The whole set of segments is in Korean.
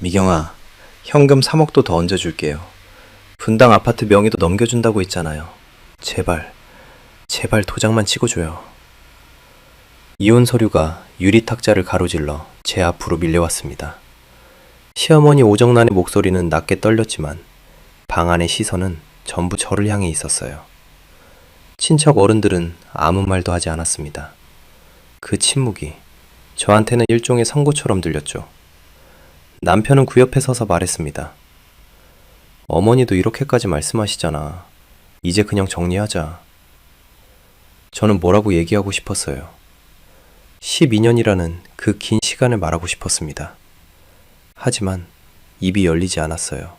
미경아, 현금 3억도 더 얹어줄게요. 분당 아파트 명의도 넘겨준다고 했잖아요. 제발, 제발 도장만 찍어줘요. 이혼 서류가 유리탁자를 가로질러 제 앞으로 밀려왔습니다. 시어머니 오정란의 목소리는 낮게 떨렸지만 방 안의 시선은 전부 저를 향해 있었어요. 친척 어른들은 아무 말도 하지 않았습니다. 그 침묵이 저한테는 일종의 선고처럼 들렸죠. 남편은 그 옆에 서서 말했습니다. 어머니도 이렇게까지 말씀하시잖아. 이제 그냥 정리하자. 저는 뭐라고 얘기하고 싶었어요. 12년이라는 그 긴 시간을 말하고 싶었습니다. 하지만 입이 열리지 않았어요.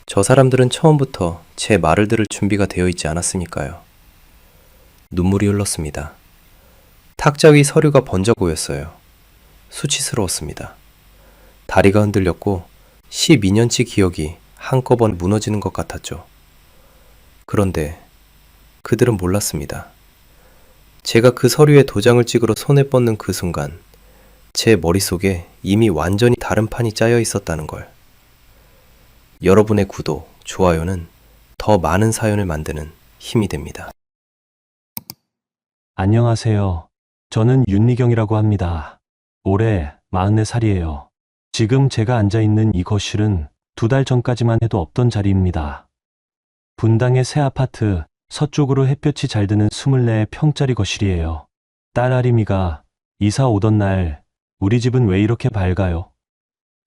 저 사람들은 처음부터 제 말을 들을 준비가 되어 있지 않았으니까요. 눈물이 흘렀습니다. 탁자 위 서류가 번져 보였어요. 수치스러웠습니다. 다리가 흔들렸고 12년치 기억이 한꺼번에 무너지는 것 같았죠. 그런데 그들은 몰랐습니다. 제가 그 서류에 도장을 찍으러 손을 뻗는 그 순간 제 머릿속에 이미 완전히 다른 판이 짜여 있었다는 걸. 여러분의 구독, 좋아요는 더 많은 사연을 만드는 힘이 됩니다. 안녕하세요. 저는 윤미경이라고 합니다. 올해 44살이에요. 지금 제가 앉아있는 이 거실은 2달 전까지만 해도 없던 자리입니다. 분당의 새 아파트 서쪽으로 햇볕이 잘 드는 24평짜리 거실이에요. 딸 아림이가 이사 오던 날 우리 집은 왜 이렇게 밝아요?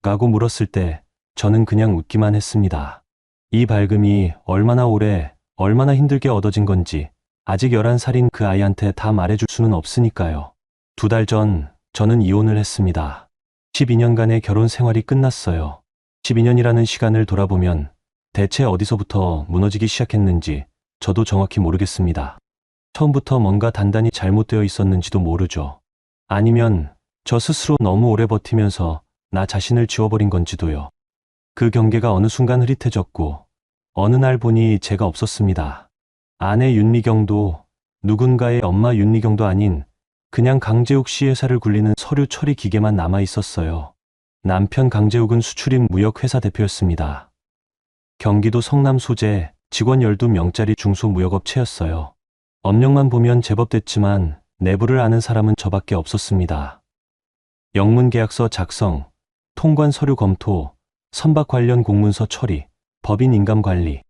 라고 물었을 때 저는 그냥 웃기만 했습니다. 이 밝음이 얼마나 오래, 얼마나 힘들게 얻어진 건지 아직 11살인 그 아이한테 다 말해줄 수는 없으니까요. 2달 전 저는 이혼을 했습니다. 12년간의 결혼 생활이 끝났어요. 12년이라는 시간을 돌아보면 대체 어디서부터 무너지기 시작했는지 저도 정확히 모르겠습니다. 처음부터 뭔가 단단히 잘못되어 있었는지도 모르죠. 아니면 저 스스로 너무 오래 버티면서 나 자신을 지워버린 건지도요. 그 경계가 어느 순간 흐릿해졌고 어느 날 보니 제가 없었습니다. 아내 윤미경도 누군가의 엄마 윤미경도 아닌 그냥 강재욱 씨 회사를 굴리는 서류 처리 기계만 남아 있었어요. 남편 강재욱은 수출입 무역회사 대표였습니다. 경기도 성남 소재 직원 12명짜리 중소무역업체였어요. 업력만 보면 제법 됐지만 내부를 아는 사람은 저밖에 없었습니다. 영문계약서 작성, 통관 서류 검토, 선박 관련 공문서 처리, 법인 인감관리,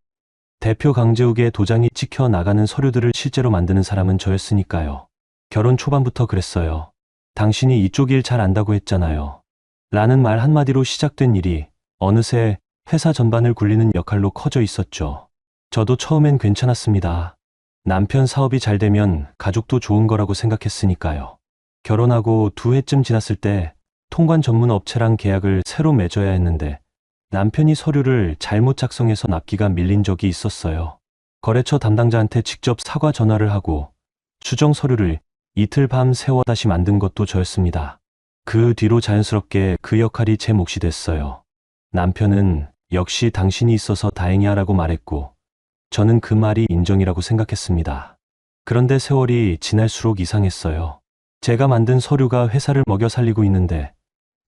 대표 강재욱의 도장이 찍혀 나가는 서류들을 실제로 만드는 사람은 저였으니까요. 결혼 초반부터 그랬어요. 당신이 이쪽 일 잘 안다고 했잖아요. 라는 말 한마디로 시작된 일이 어느새 회사 전반을 굴리는 역할로 커져 있었죠. 저도 처음엔 괜찮았습니다. 남편 사업이 잘 되면 가족도 좋은 거라고 생각했으니까요. 결혼하고 2해쯤 지났을 때 통관 전문 업체랑 계약을 새로 맺어야 했는데 남편이 서류를 잘못 작성해서 납기가 밀린 적이 있었어요. 거래처 담당자한테 직접 사과 전화를 하고 수정 서류를 이틀 밤 새워 다시 만든 것도 저였습니다. 그 뒤로 자연스럽게 그 역할이 제 몫이 됐어요. 남편은 역시 당신이 있어서 다행이야라고 말했고 저는 그 말이 인정이라고 생각했습니다. 그런데 세월이 지날수록 이상했어요. 제가 만든 서류가 회사를 먹여 살리고 있는데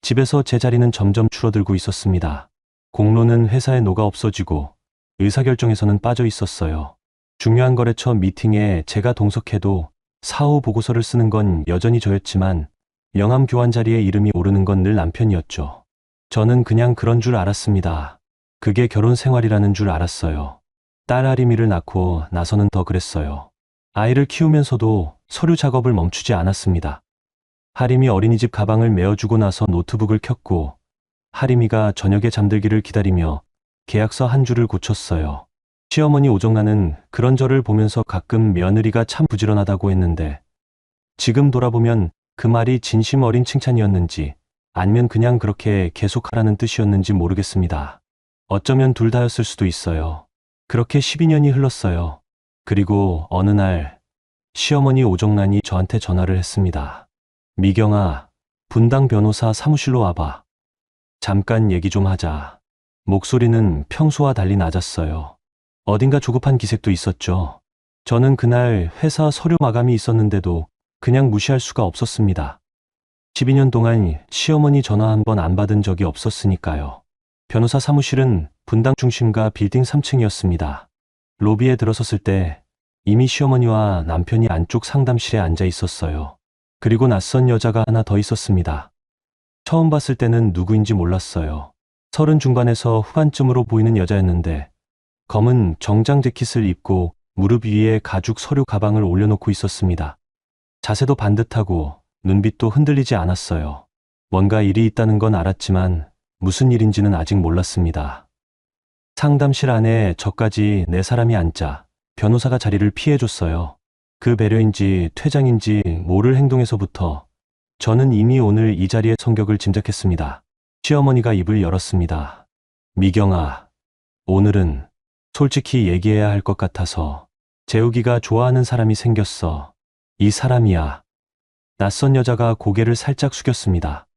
집에서 제 자리는 점점 줄어들고 있었습니다. 공로는 회사에 녹아 없어지고 의사결정에서는 빠져 있었어요. 중요한 거래처 미팅에 제가 동석해도 사후 보고서를 쓰는 건 여전히 저였지만 명함 교환 자리에 이름이 오르는 건 늘 남편이었죠. 저는 그냥 그런 줄 알았습니다. 그게 결혼 생활이라는 줄 알았어요. 딸 아리미를 낳고 나서는 더 그랬어요. 아이를 키우면서도 서류 작업을 멈추지 않았습니다. 하림이 어린이집 가방을 메어주고 나서 노트북을 켰고 하림이가 저녁에 잠들기를 기다리며 계약서 한 줄을 고쳤어요. 시어머니 오정란은 그런 저를 보면서 가끔 며느리가 참 부지런하다고 했는데 지금 돌아보면 그 말이 진심 어린 칭찬이었는지 아니면 그냥 그렇게 계속하라는 뜻이었는지 모르겠습니다. 어쩌면 둘 다였을 수도 있어요. 그렇게 12년이 흘렀어요. 그리고 어느 날 시어머니 오정란이 저한테 전화를 했습니다. 미경아, 분당 변호사 사무실로 와봐. 잠깐 얘기 좀 하자. 목소리는 평소와 달리 낮았어요. 어딘가 조급한 기색도 있었죠. 저는 그날 회사 서류 마감이 있었는데도 그냥 무시할 수가 없었습니다. 12년 동안 시어머니 전화 한 번 안 받은 적이 없었으니까요. 변호사 사무실은 분당 중심가 빌딩 3층이었습니다. 로비에 들어섰을 때 이미 시어머니와 남편이 안쪽 상담실에 앉아 있었어요. 그리고 낯선 여자가 하나 더 있었습니다. 처음 봤을 때는 누구인지 몰랐어요. 30 중반에서 후반쯤으로 보이는 여자였는데 검은 정장 재킷을 입고 무릎 위에 가죽 서류 가방을 올려놓고 있었습니다. 자세도 반듯하고 눈빛도 흔들리지 않았어요. 뭔가 일이 있다는 건 알았지만 무슨 일인지는 아직 몰랐습니다. 상담실 안에 저까지 네 사람이 앉자 변호사가 자리를 피해줬어요. 그 배려인지 퇴장인지 모를 행동에서부터 저는 이미 오늘 이 자리의 성격을 짐작했습니다. 시어머니가 입을 열었습니다. 미경아, 오늘은 솔직히 얘기해야 할 것 같아서 재욱이가 좋아하는 사람이 생겼어. 이 사람이야. 낯선 여자가 고개를 살짝 숙였습니다.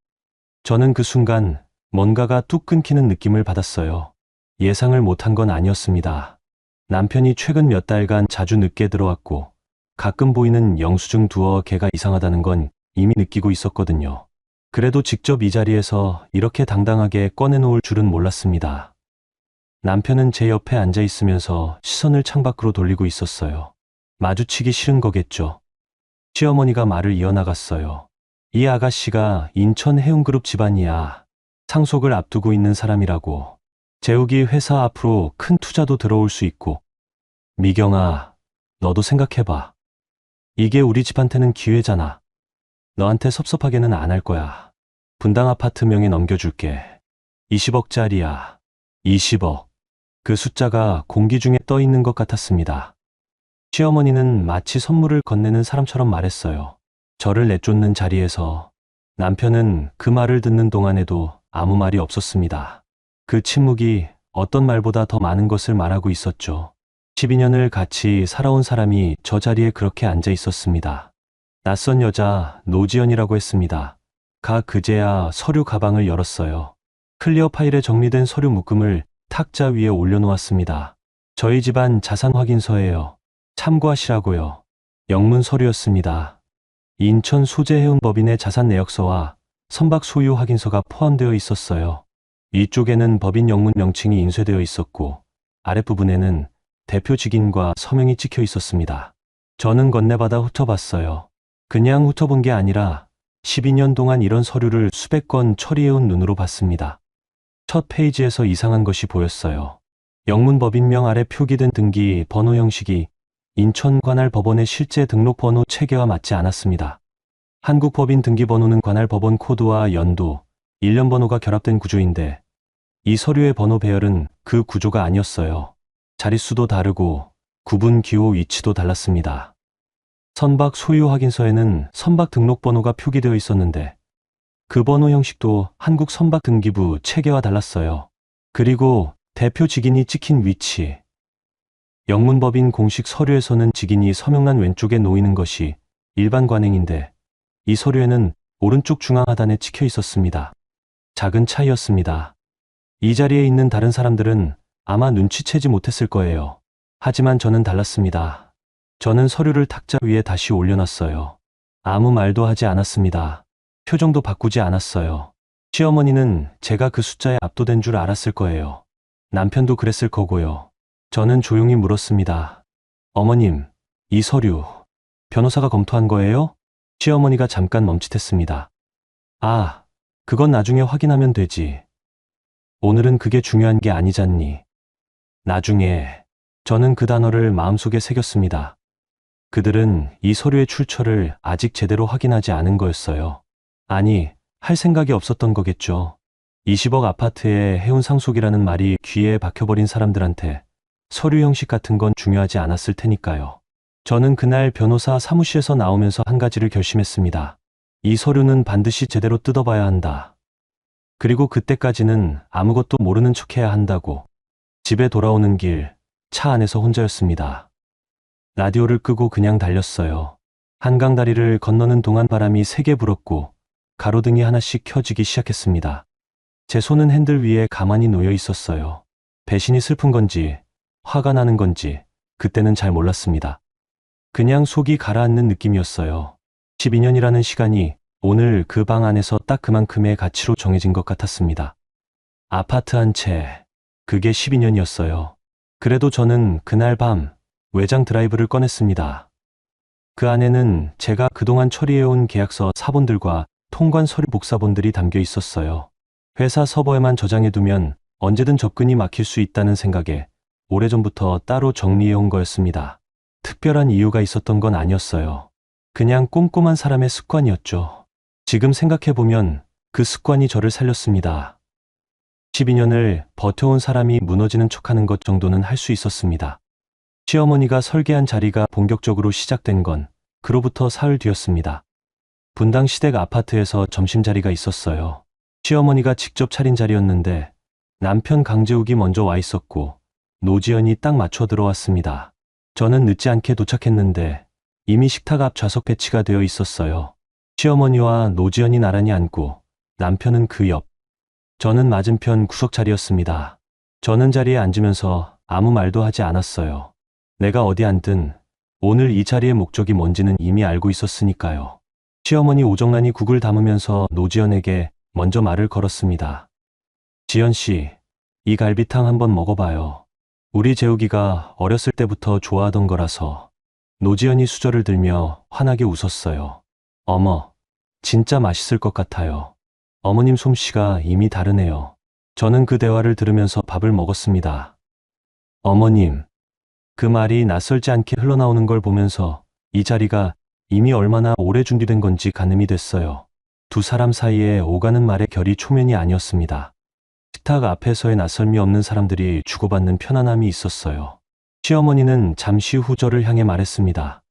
저는 그 순간 뭔가가 뚝 끊기는 느낌을 받았어요. 예상을 못한 건 아니었습니다. 남편이 최근 몇 달간 자주 늦게 들어왔고 가끔 보이는 영수증 두어 개가 이상하다는 건 이미 느끼고 있었거든요. 그래도 직접 이 자리에서 이렇게 당당하게 꺼내놓을 줄은 몰랐습니다. 남편은 제 옆에 앉아 있으면서 시선을 창밖으로 돌리고 있었어요. 마주치기 싫은 거겠죠. 시어머니가 말을 이어나갔어요. 이 아가씨가 인천 해운그룹 집안이야. 상속을 앞두고 있는 사람이라고. 재욱이 회사 앞으로 큰 투자도 들어올 수 있고. 미경아, 너도 생각해봐. 이게 우리 집한테는 기회잖아. 너한테 섭섭하게는 안 할 거야. 분당 아파트 명의 넘겨줄게. 20억짜리야. 20억. 그 숫자가 공기 중에 떠 있는 것 같았습니다. 시어머니는 마치 선물을 건네는 사람처럼 말했어요. 저를 내쫓는 자리에서. 남편은 그 말을 듣는 동안에도 아무 말이 없었습니다. 그 침묵이 어떤 말보다 더 많은 것을 말하고 있었죠. 12년을 같이 살아온 사람이 저 자리에 그렇게 앉아 있었습니다. 낯선 여자 노지연이라고 했습니다. 그제야 서류 가방을 열었어요. 클리어 파일에 정리된 서류 묶음을 탁자 위에 올려놓았습니다. 저희 집안 자산 확인서예요. 참고하시라고요. 영문 서류였습니다. 인천 소재해운법인의 자산 내역서와 선박 소유 확인서가 포함되어 있었어요. 위쪽에는 법인 영문 명칭이 인쇄되어 있었고 아랫부분에는 대표 직인과 서명이 찍혀 있었습니다. 저는 건네받아 훑어봤어요. 그냥 훑어본 게 아니라 12년 동안 이런 서류를 수백 건 처리해온 눈으로 봤습니다. 첫 페이지에서 이상한 것이 보였어요. 영문 법인명 아래 표기된 등기 번호 형식이 인천 관할 법원의 실제 등록 번호 체계와 맞지 않았습니다. 한국 법인 등기 번호는 관할 법원 코드와 연도, 일련 번호가 결합된 구조인데 이 서류의 번호 배열은 그 구조가 아니었어요. 자릿수도 다르고 구분 기호 위치도 달랐습니다. 선박 소유 확인서에는 선박 등록 번호가 표기되어 있었는데 그 번호 형식도 한국 선박 등기부 체계와 달랐어요. 그리고 대표 직인이 찍힌 위치. 영문법인 공식 서류에서는 직인이 서명란 왼쪽에 놓이는 것이 일반 관행인데 이 서류에는 오른쪽 중앙 하단에 찍혀 있었습니다. 작은 차이였습니다. 이 자리에 있는 다른 사람들은 아마 눈치채지 못했을 거예요. 하지만 저는 달랐습니다. 저는 서류를 탁자 위에 다시 올려놨어요. 아무 말도 하지 않았습니다. 표정도 바꾸지 않았어요. 시어머니는 제가 그 숫자에 압도된 줄 알았을 거예요. 남편도 그랬을 거고요. 저는 조용히 물었습니다. 어머님, 이 서류, 변호사가 검토한 거예요? 시어머니가 잠깐 멈칫했습니다. 아, 그건 나중에 확인하면 되지. 오늘은 그게 중요한 게 아니잖니. 나중에. 저는 그 단어를 마음속에 새겼습니다. 그들은 이 서류의 출처를 아직 제대로 확인하지 않은 거였어요. 아니, 할 생각이 없었던 거겠죠. 20억 아파트에 해운 상속이라는 말이 귀에 박혀버린 사람들한테 서류 형식 같은 건 중요하지 않았을 테니까요. 저는 그날 변호사 사무실에서 나오면서 한 가지를 결심했습니다. 이 서류는 반드시 제대로 뜯어봐야 한다. 그리고 그때까지는 아무것도 모르는 척해야 한다고. 집에 돌아오는 길, 차 안에서 혼자였습니다. 라디오를 끄고 그냥 달렸어요. 한강다리를 건너는 동안 바람이 세게 불었고 가로등이 하나씩 켜지기 시작했습니다. 제 손은 핸들 위에 가만히 놓여 있었어요. 배신이 슬픈 건지 화가 나는 건지 그때는 잘 몰랐습니다. 그냥 속이 가라앉는 느낌이었어요. 12년이라는 시간이 오늘 그 방 안에서 딱 그만큼의 가치로 정해진 것 같았습니다. 아파트 한 채, 그게 12년이었어요. 그래도 저는 그날 밤 외장 드라이브를 꺼냈습니다. 그 안에는 제가 그동안 처리해온 계약서 사본들과 통관 서류 복사본들이 담겨 있었어요. 회사 서버에만 저장해두면 언제든 접근이 막힐 수 있다는 생각에 오래전부터 따로 정리해온 거였습니다. 특별한 이유가 있었던 건 아니었어요. 그냥 꼼꼼한 사람의 습관이었죠. 지금 생각해보면 그 습관이 저를 살렸습니다. 12년을 버텨온 사람이 무너지는 척하는 것 정도는 할 수 있었습니다. 시어머니가 설계한 자리가 본격적으로 시작된 건 그로부터 사흘 뒤였습니다. 분당 시댁 아파트에서 점심자리가 있었어요. 시어머니가 직접 차린 자리였는데 남편 강재욱이 먼저 와 있었고 노지연이 딱 맞춰 들어왔습니다. 저는 늦지 않게 도착했는데 이미 식탁 앞 좌석 배치가 되어 있었어요. 시어머니와 노지연이 나란히 앉고 남편은 그 옆, 저는 맞은편 구석 자리였습니다. 저는 자리에 앉으면서 아무 말도 하지 않았어요. 내가 어디 앉든 오늘 이 자리의 목적이 뭔지는 이미 알고 있었으니까요. 시어머니 오정란이 국을 담으면서 노지연에게 먼저 말을 걸었습니다. 지연 씨, 이 갈비탕 한번 먹어봐요. 우리 재욱이가 어렸을 때부터 좋아하던 거라서. 노지연이 수저를 들며 환하게 웃었어요. 어머, 진짜 맛있을 것 같아요. 어머님 솜씨가 이미 다르네요. 저는 그 대화를 들으면서 밥을 먹었습니다. 어머님, 그 말이 낯설지 않게 흘러나오는 걸 보면서 이 자리가 이미 얼마나 오래 준비된 건지 가늠이 됐어요. 두 사람 사이에 오가는 말의 결이 초면이 아니었습니다. 식탁 앞에서의 낯설미 없는 사람들이 주고받는 편안함이 있었어요. 시어머니는 잠시 후 저를 향해 말했습니다.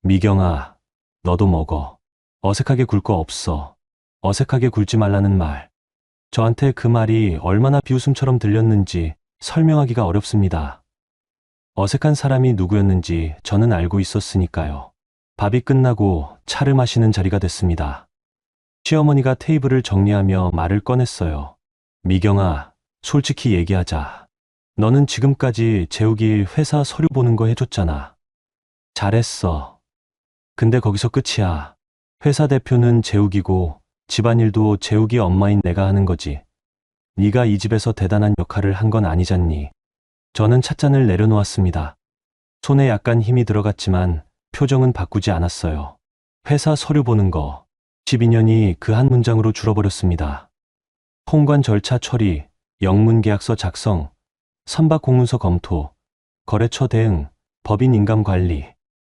미경아, 너도 먹어. 어색하게 굴 거 없어. 어색하게 굴지 말라는 말. 저한테 그 말이 얼마나 비웃음처럼 들렸는지 설명하기가 어렵습니다. 어색한 사람이 누구였는지 저는 알고 있었으니까요. 밥이 끝나고 차를 마시는 자리가 됐습니다. 시어머니가 테이블을 정리하며 말을 꺼냈어요. 미경아, 솔직히 얘기하자. 너는 지금까지 재욱이 회사 서류 보는 거 해줬잖아. 잘했어. 근데 거기서 끝이야. 회사 대표는 재욱이고 집안일도 재욱이 엄마인 내가 하는 거지. 네가 이 집에서 대단한 역할을 한 건 아니잖니. 저는 찻잔을 내려놓았습니다. 손에 약간 힘이 들어갔지만 표정은 바꾸지 않았어요. 회사 서류 보는 거. 12년이 그 한 문장으로 줄어버렸습니다. 통관 절차 처리, 영문계약서 작성, 선박 공문서 검토, 거래처 대응, 법인 인감 관리,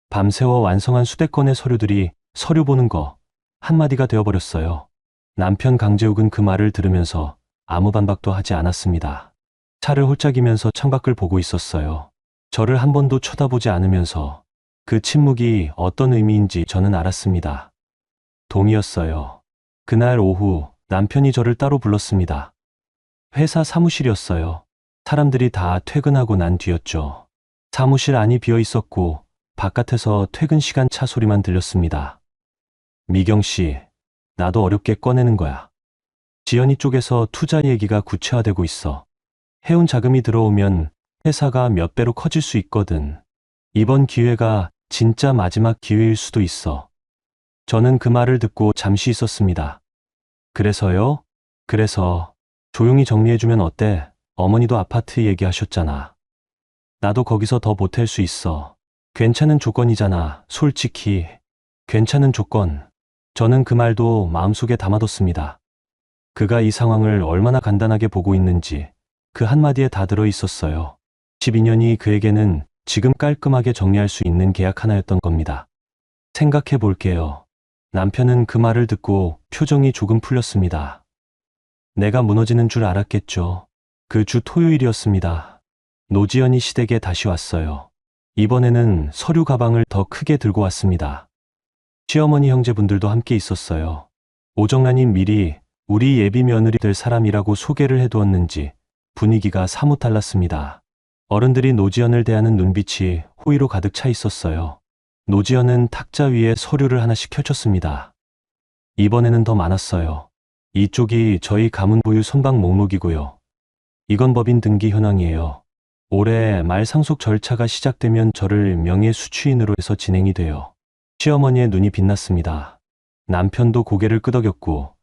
밤새워 완성한 수백 건의 서류들이 서류 보는 거 한마디가 되어버렸어요. 남편 강재욱은 그 말을 들으면서 아무 반박도 하지 않았습니다. 차를 홀짝이면서 창밖을 보고 있었어요. 저를 한 번도 쳐다보지 않으면서 그 침묵이 어떤 의미인지 저는 알았습니다. 동이었어요. 그날 오후 남편이 저를 따로 불렀습니다. 회사 사무실이었어요. 사람들이 다 퇴근하고 난 뒤였죠. 사무실 안이 비어 있었고 바깥에서 퇴근 시간 차 소리만 들렸습니다. 미경 씨, 나도 어렵게 꺼내는 거야. 지연이 쪽에서 투자 얘기가 구체화되고 있어. 해운 자금이 들어오면 회사가 몇 배로 커질 수 있거든. 이번 기회가 진짜 마지막 기회일 수도 있어. 저는 그 말을 듣고 잠시 있었습니다. 그래서요? 그래서 조용히 정리해주면 어때? 어머니도 아파트 얘기하셨잖아. 나도 거기서 더 보탤 수 있어. 괜찮은 조건이잖아. 솔직히. 괜찮은 조건. 저는 그 말도 마음속에 담아뒀습니다. 그가 이 상황을 얼마나 간단하게 보고 있는지 그 한마디에 다 들어 있었어요. 12년이 그에게는 지금 깔끔하게 정리할 수 있는 계약 하나였던 겁니다. 생각해 볼게요. 남편은 그 말을 듣고 표정이 조금 풀렸습니다. 내가 무너지는 줄 알았겠죠. 그 주 토요일이었습니다. 노지연이 시댁에 다시 왔어요. 이번에는 서류 가방을 더 크게 들고 왔습니다. 시어머니 형제분들도 함께 있었어요. 오정란이 미리 우리 예비 며느리 될 사람이라고 소개를 해두었는지 분위기가 사뭇 달랐습니다. 어른들이 노지연을 대하는 눈빛이 호의로 가득 차 있었어요. 노지연은 탁자 위에 서류를 하나씩 펼쳤습니다. 이번에는 더 많았어요. 이쪽이 저희 가문 보유 선박 목록이고요. 이건 법인 등기 현황이에요. 올해 말 상속 절차가 시작되면 저를 명예 수취인으로 해서 진행이 돼요. 시어머니의 눈이 빛났습니다. 남편도 고개를 끄덕였고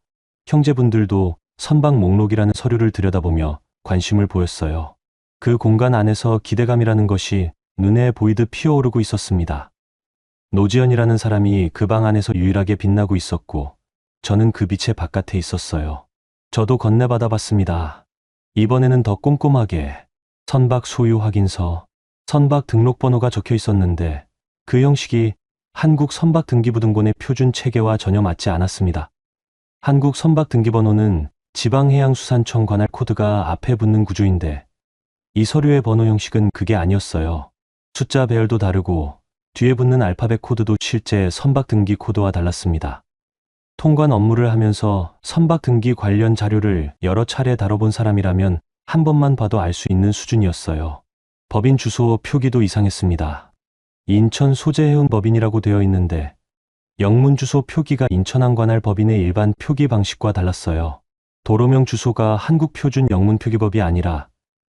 형제분들도 선박 목록이라는 서류를 들여다보며 관심을 보였어요. 그 공간 안에서 기대감이라는 것이 눈에 보이듯 피어오르고 있었습니다. 노지연이라는 사람이 그 방 안에서 유일하게 빛나고 있었고 저는 그 빛의 바깥에 있었어요. 저도 건네받아봤습니다. 이번에는 더 꼼꼼하게 선박 소유 확인서, 선박 등록번호가 적혀 있었는데 그 형식이 한국 선박 등기부등본의 표준 체계와 전혀 맞지 않았습니다. 한국 선박 등기번호는 지방해양수산청 관할 코드가 앞에 붙는 구조인데 이 서류의 번호 형식은 그게 아니었어요. 숫자 배열도 다르고 뒤에 붙는 알파벳 코드도 실제 선박 등기 코드와 달랐습니다. 통관 업무를 하면서 선박 등기 관련 자료를 여러 차례 다뤄본 사람이라면 한 번만 봐도 알 수 있는 수준이었어요. 법인 주소 표기도 이상했습니다. 인천 소재해운 법인이라고 되어 있는데 영문 주소 표기가 인천항 관할 법인의 일반 표기 방식과 달랐어요. 도로명 주소가 한국 표준 영문 표기법이 아니라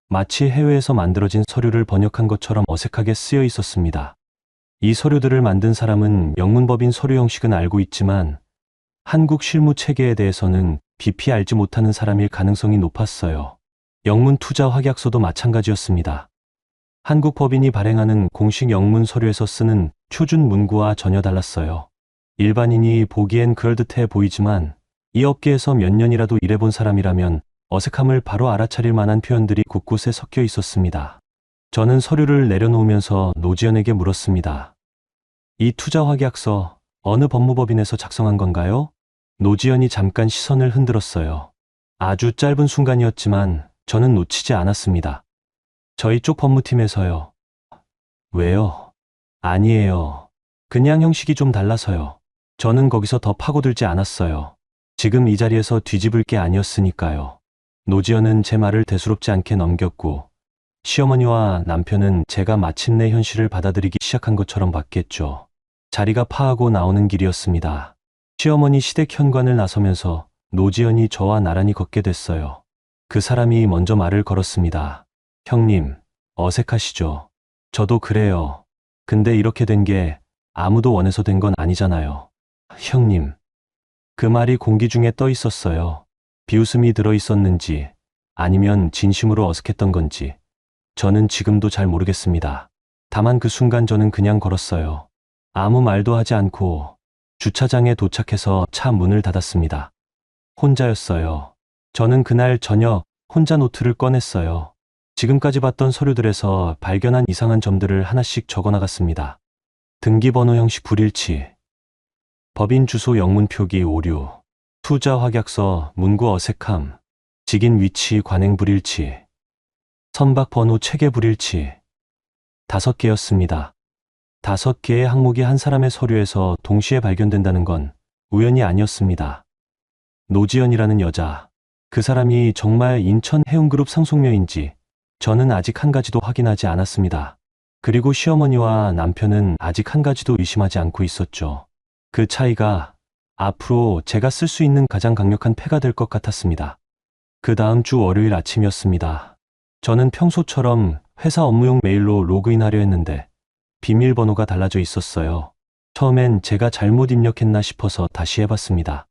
마치 해외에서 만들어진 서류를 번역한 것처럼 어색하게 쓰여 있었습니다. 이 서류들을 만든 사람은 영문법인 서류 형식은 알고 있지만 한국 실무 체계에 대해서는 깊이 알지 못하는 사람일 가능성이 높았어요. 영문 투자 확약서도 마찬가지였습니다. 한국 법인이 발행하는 공식 영문 서류에서 쓰는 표준 문구와 전혀 달랐어요. 일반인이 보기엔 그럴듯해 보이지만 이 업계에서 몇 년이라도 일해본 사람이라면 어색함을 바로 알아차릴 만한 표현들이 곳곳에 섞여 있었습니다. 저는 서류를 내려놓으면서 노지연에게 물었습니다. 이 투자 확약서 어느 법무법인에서 작성한 건가요? 노지연이 잠깐 시선을 흔들었어요. 아주 짧은 순간이었지만 저는 놓치지 않았습니다. 저희 쪽 법무팀에서요. 왜요? 아니에요. 그냥 형식이 좀 달라서요. 저는 거기서 더 파고들지 않았어요. 지금 이 자리에서 뒤집을 게 아니었으니까요. 노지연은 제 말을 대수롭지 않게 넘겼고 시어머니와 남편은 제가 마침내 현실을 받아들이기 시작한 것처럼 봤겠죠. 자리가 파하고 나오는 길이었습니다. 시어머니 시댁 현관을 나서면서 노지연이 저와 나란히 걷게 됐어요. 그 사람이 먼저 말을 걸었습니다. 형님, 어색하시죠? 저도 그래요. 근데 이렇게 된 게 아무도 원해서 된 건 아니잖아요. 형님. 그 말이 공기 중에 떠 있었어요. 비웃음이 들어 있었는지 아니면 진심으로 어색했던 건지 저는 지금도 잘 모르겠습니다. 다만 그 순간 저는 그냥 걸었어요. 아무 말도 하지 않고 주차장에 도착해서 차 문을 닫았습니다. 혼자였어요. 저는 그날 저녁 혼자 노트를 꺼냈어요. 지금까지 봤던 서류들에서 발견한 이상한 점들을 하나씩 적어나갔습니다. 등기번호 형식 불일치, 법인 주소 영문 표기 오류, 투자 확약서 문구 어색함, 직인 위치 관행 불일치, 선박 번호 체계 불일치. 5개였습니다. 5개의 항목이 한 사람의 서류에서 동시에 발견된다는 건 우연이 아니었습니다. 노지연이라는 여자, 그 사람이 정말 인천 해운그룹 상속녀인지 저는 아직 한 가지도 확인하지 않았습니다. 그리고 시어머니와 남편은 아직 한 가지도 의심하지 않고 있었죠. 그 차이가 앞으로 제가 쓸 수 있는 가장 강력한 패가 될 것 같았습니다. 그 다음 주 월요일 아침이었습니다. 저는 평소처럼 회사 업무용 메일로 로그인하려 했는데 비밀번호가 달라져 있었어요. 처음엔 제가 잘못 입력했나 싶어서 다시 해봤습니다.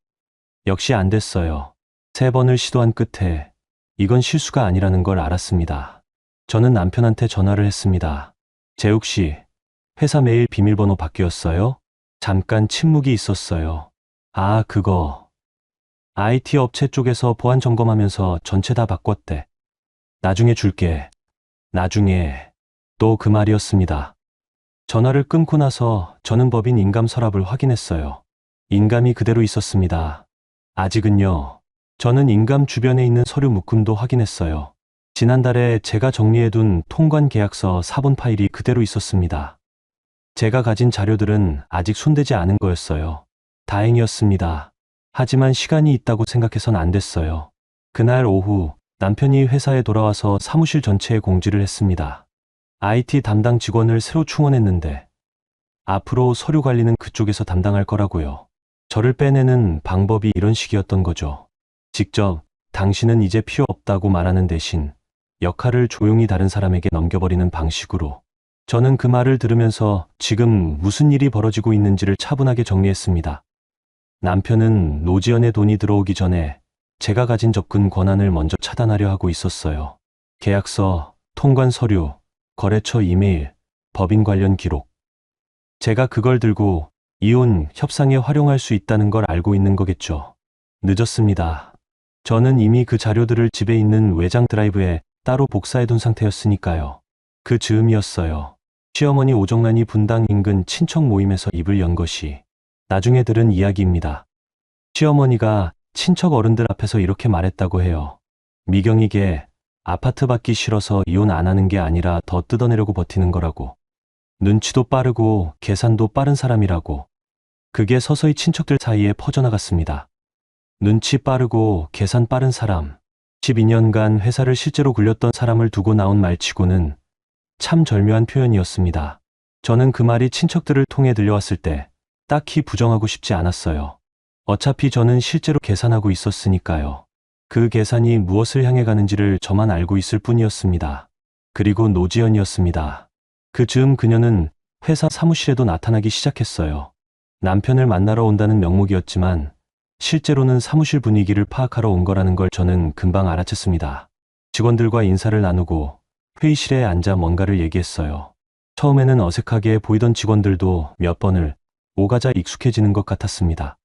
역시 안 됐어요. 3번을 시도한 끝에 이건 실수가 아니라는 걸 알았습니다. 저는 남편한테 전화를 했습니다. 재욱 씨, 회사 메일 비밀번호 바뀌었어요? 잠깐 침묵이 있었어요. 아, 그거. IT 업체 쪽에서 보안 점검하면서 전체 다 바꿨대. 나중에 줄게. 나중에. 또 그 말이었습니다. 전화를 끊고 나서 저는 법인 인감 서랍을 확인했어요. 인감이 그대로 있었습니다. 아직은요. 저는 인감 주변에 있는 서류 묶음도 확인했어요. 지난달에 제가 정리해둔 통관 계약서 사본 파일이 그대로 있었습니다. 제가 가진 자료들은 아직 손대지 않은 거였어요. 다행이었습니다. 하지만 시간이 있다고 생각해선 안 됐어요. 그날 오후 남편이 회사에 돌아와서 사무실 전체에 공지를 했습니다. IT 담당 직원을 새로 충원했는데 앞으로 서류 관리는 그쪽에서 담당할 거라고요. 저를 빼내는 방법이 이런 식이었던 거죠. 직접 당신은 이제 필요 없다고 말하는 대신 역할을 조용히 다른 사람에게 넘겨버리는 방식으로. 저는 그 말을 들으면서 지금 무슨 일이 벌어지고 있는지를 차분하게 정리했습니다. 남편은 노지연의 돈이 들어오기 전에 제가 가진 접근 권한을 먼저 차단하려 하고 있었어요. 계약서, 통관 서류, 거래처 이메일, 법인 관련 기록. 제가 그걸 들고 이혼 협상에 활용할 수 있다는 걸 알고 있는 거겠죠. 늦었습니다. 저는 이미 그 자료들을 집에 있는 외장 드라이브에 따로 복사해둔 상태였으니까요. 그 즈음이었어요. 시어머니 오정란이 분당 인근 친척 모임에서 입을 연 것이 나중에 들은 이야기입니다. 시어머니가 친척 어른들 앞에서 이렇게 말했다고 해요. 미경이게 아파트 받기 싫어서 이혼 안 하는 게 아니라 더 뜯어내려고 버티는 거라고. 눈치도 빠르고 계산도 빠른 사람이라고. 그게 서서히 친척들 사이에 퍼져나갔습니다. 눈치 빠르고 계산 빠른 사람. 12년간 회사를 실제로 굴렸던 사람을 두고 나온 말치고는 참 절묘한 표현이었습니다. 저는 그 말이 친척들을 통해 들려왔을 때 딱히 부정하고 싶지 않았어요. 어차피 저는 실제로 계산하고 있었으니까요. 그 계산이 무엇을 향해 가는지를 저만 알고 있을 뿐이었습니다. 그리고 노지연이었습니다. 그 즈음 그녀는 회사 사무실에도 나타나기 시작했어요. 남편을 만나러 온다는 명목이었지만 실제로는 사무실 분위기를 파악하러 온 거라는 걸 저는 금방 알아챘습니다. 직원들과 인사를 나누고 회의실에 앉아 뭔가를 얘기했어요. 처음에는 어색하게 보이던 직원들도 몇 번을 오가자 익숙해지는 것 같았습니다.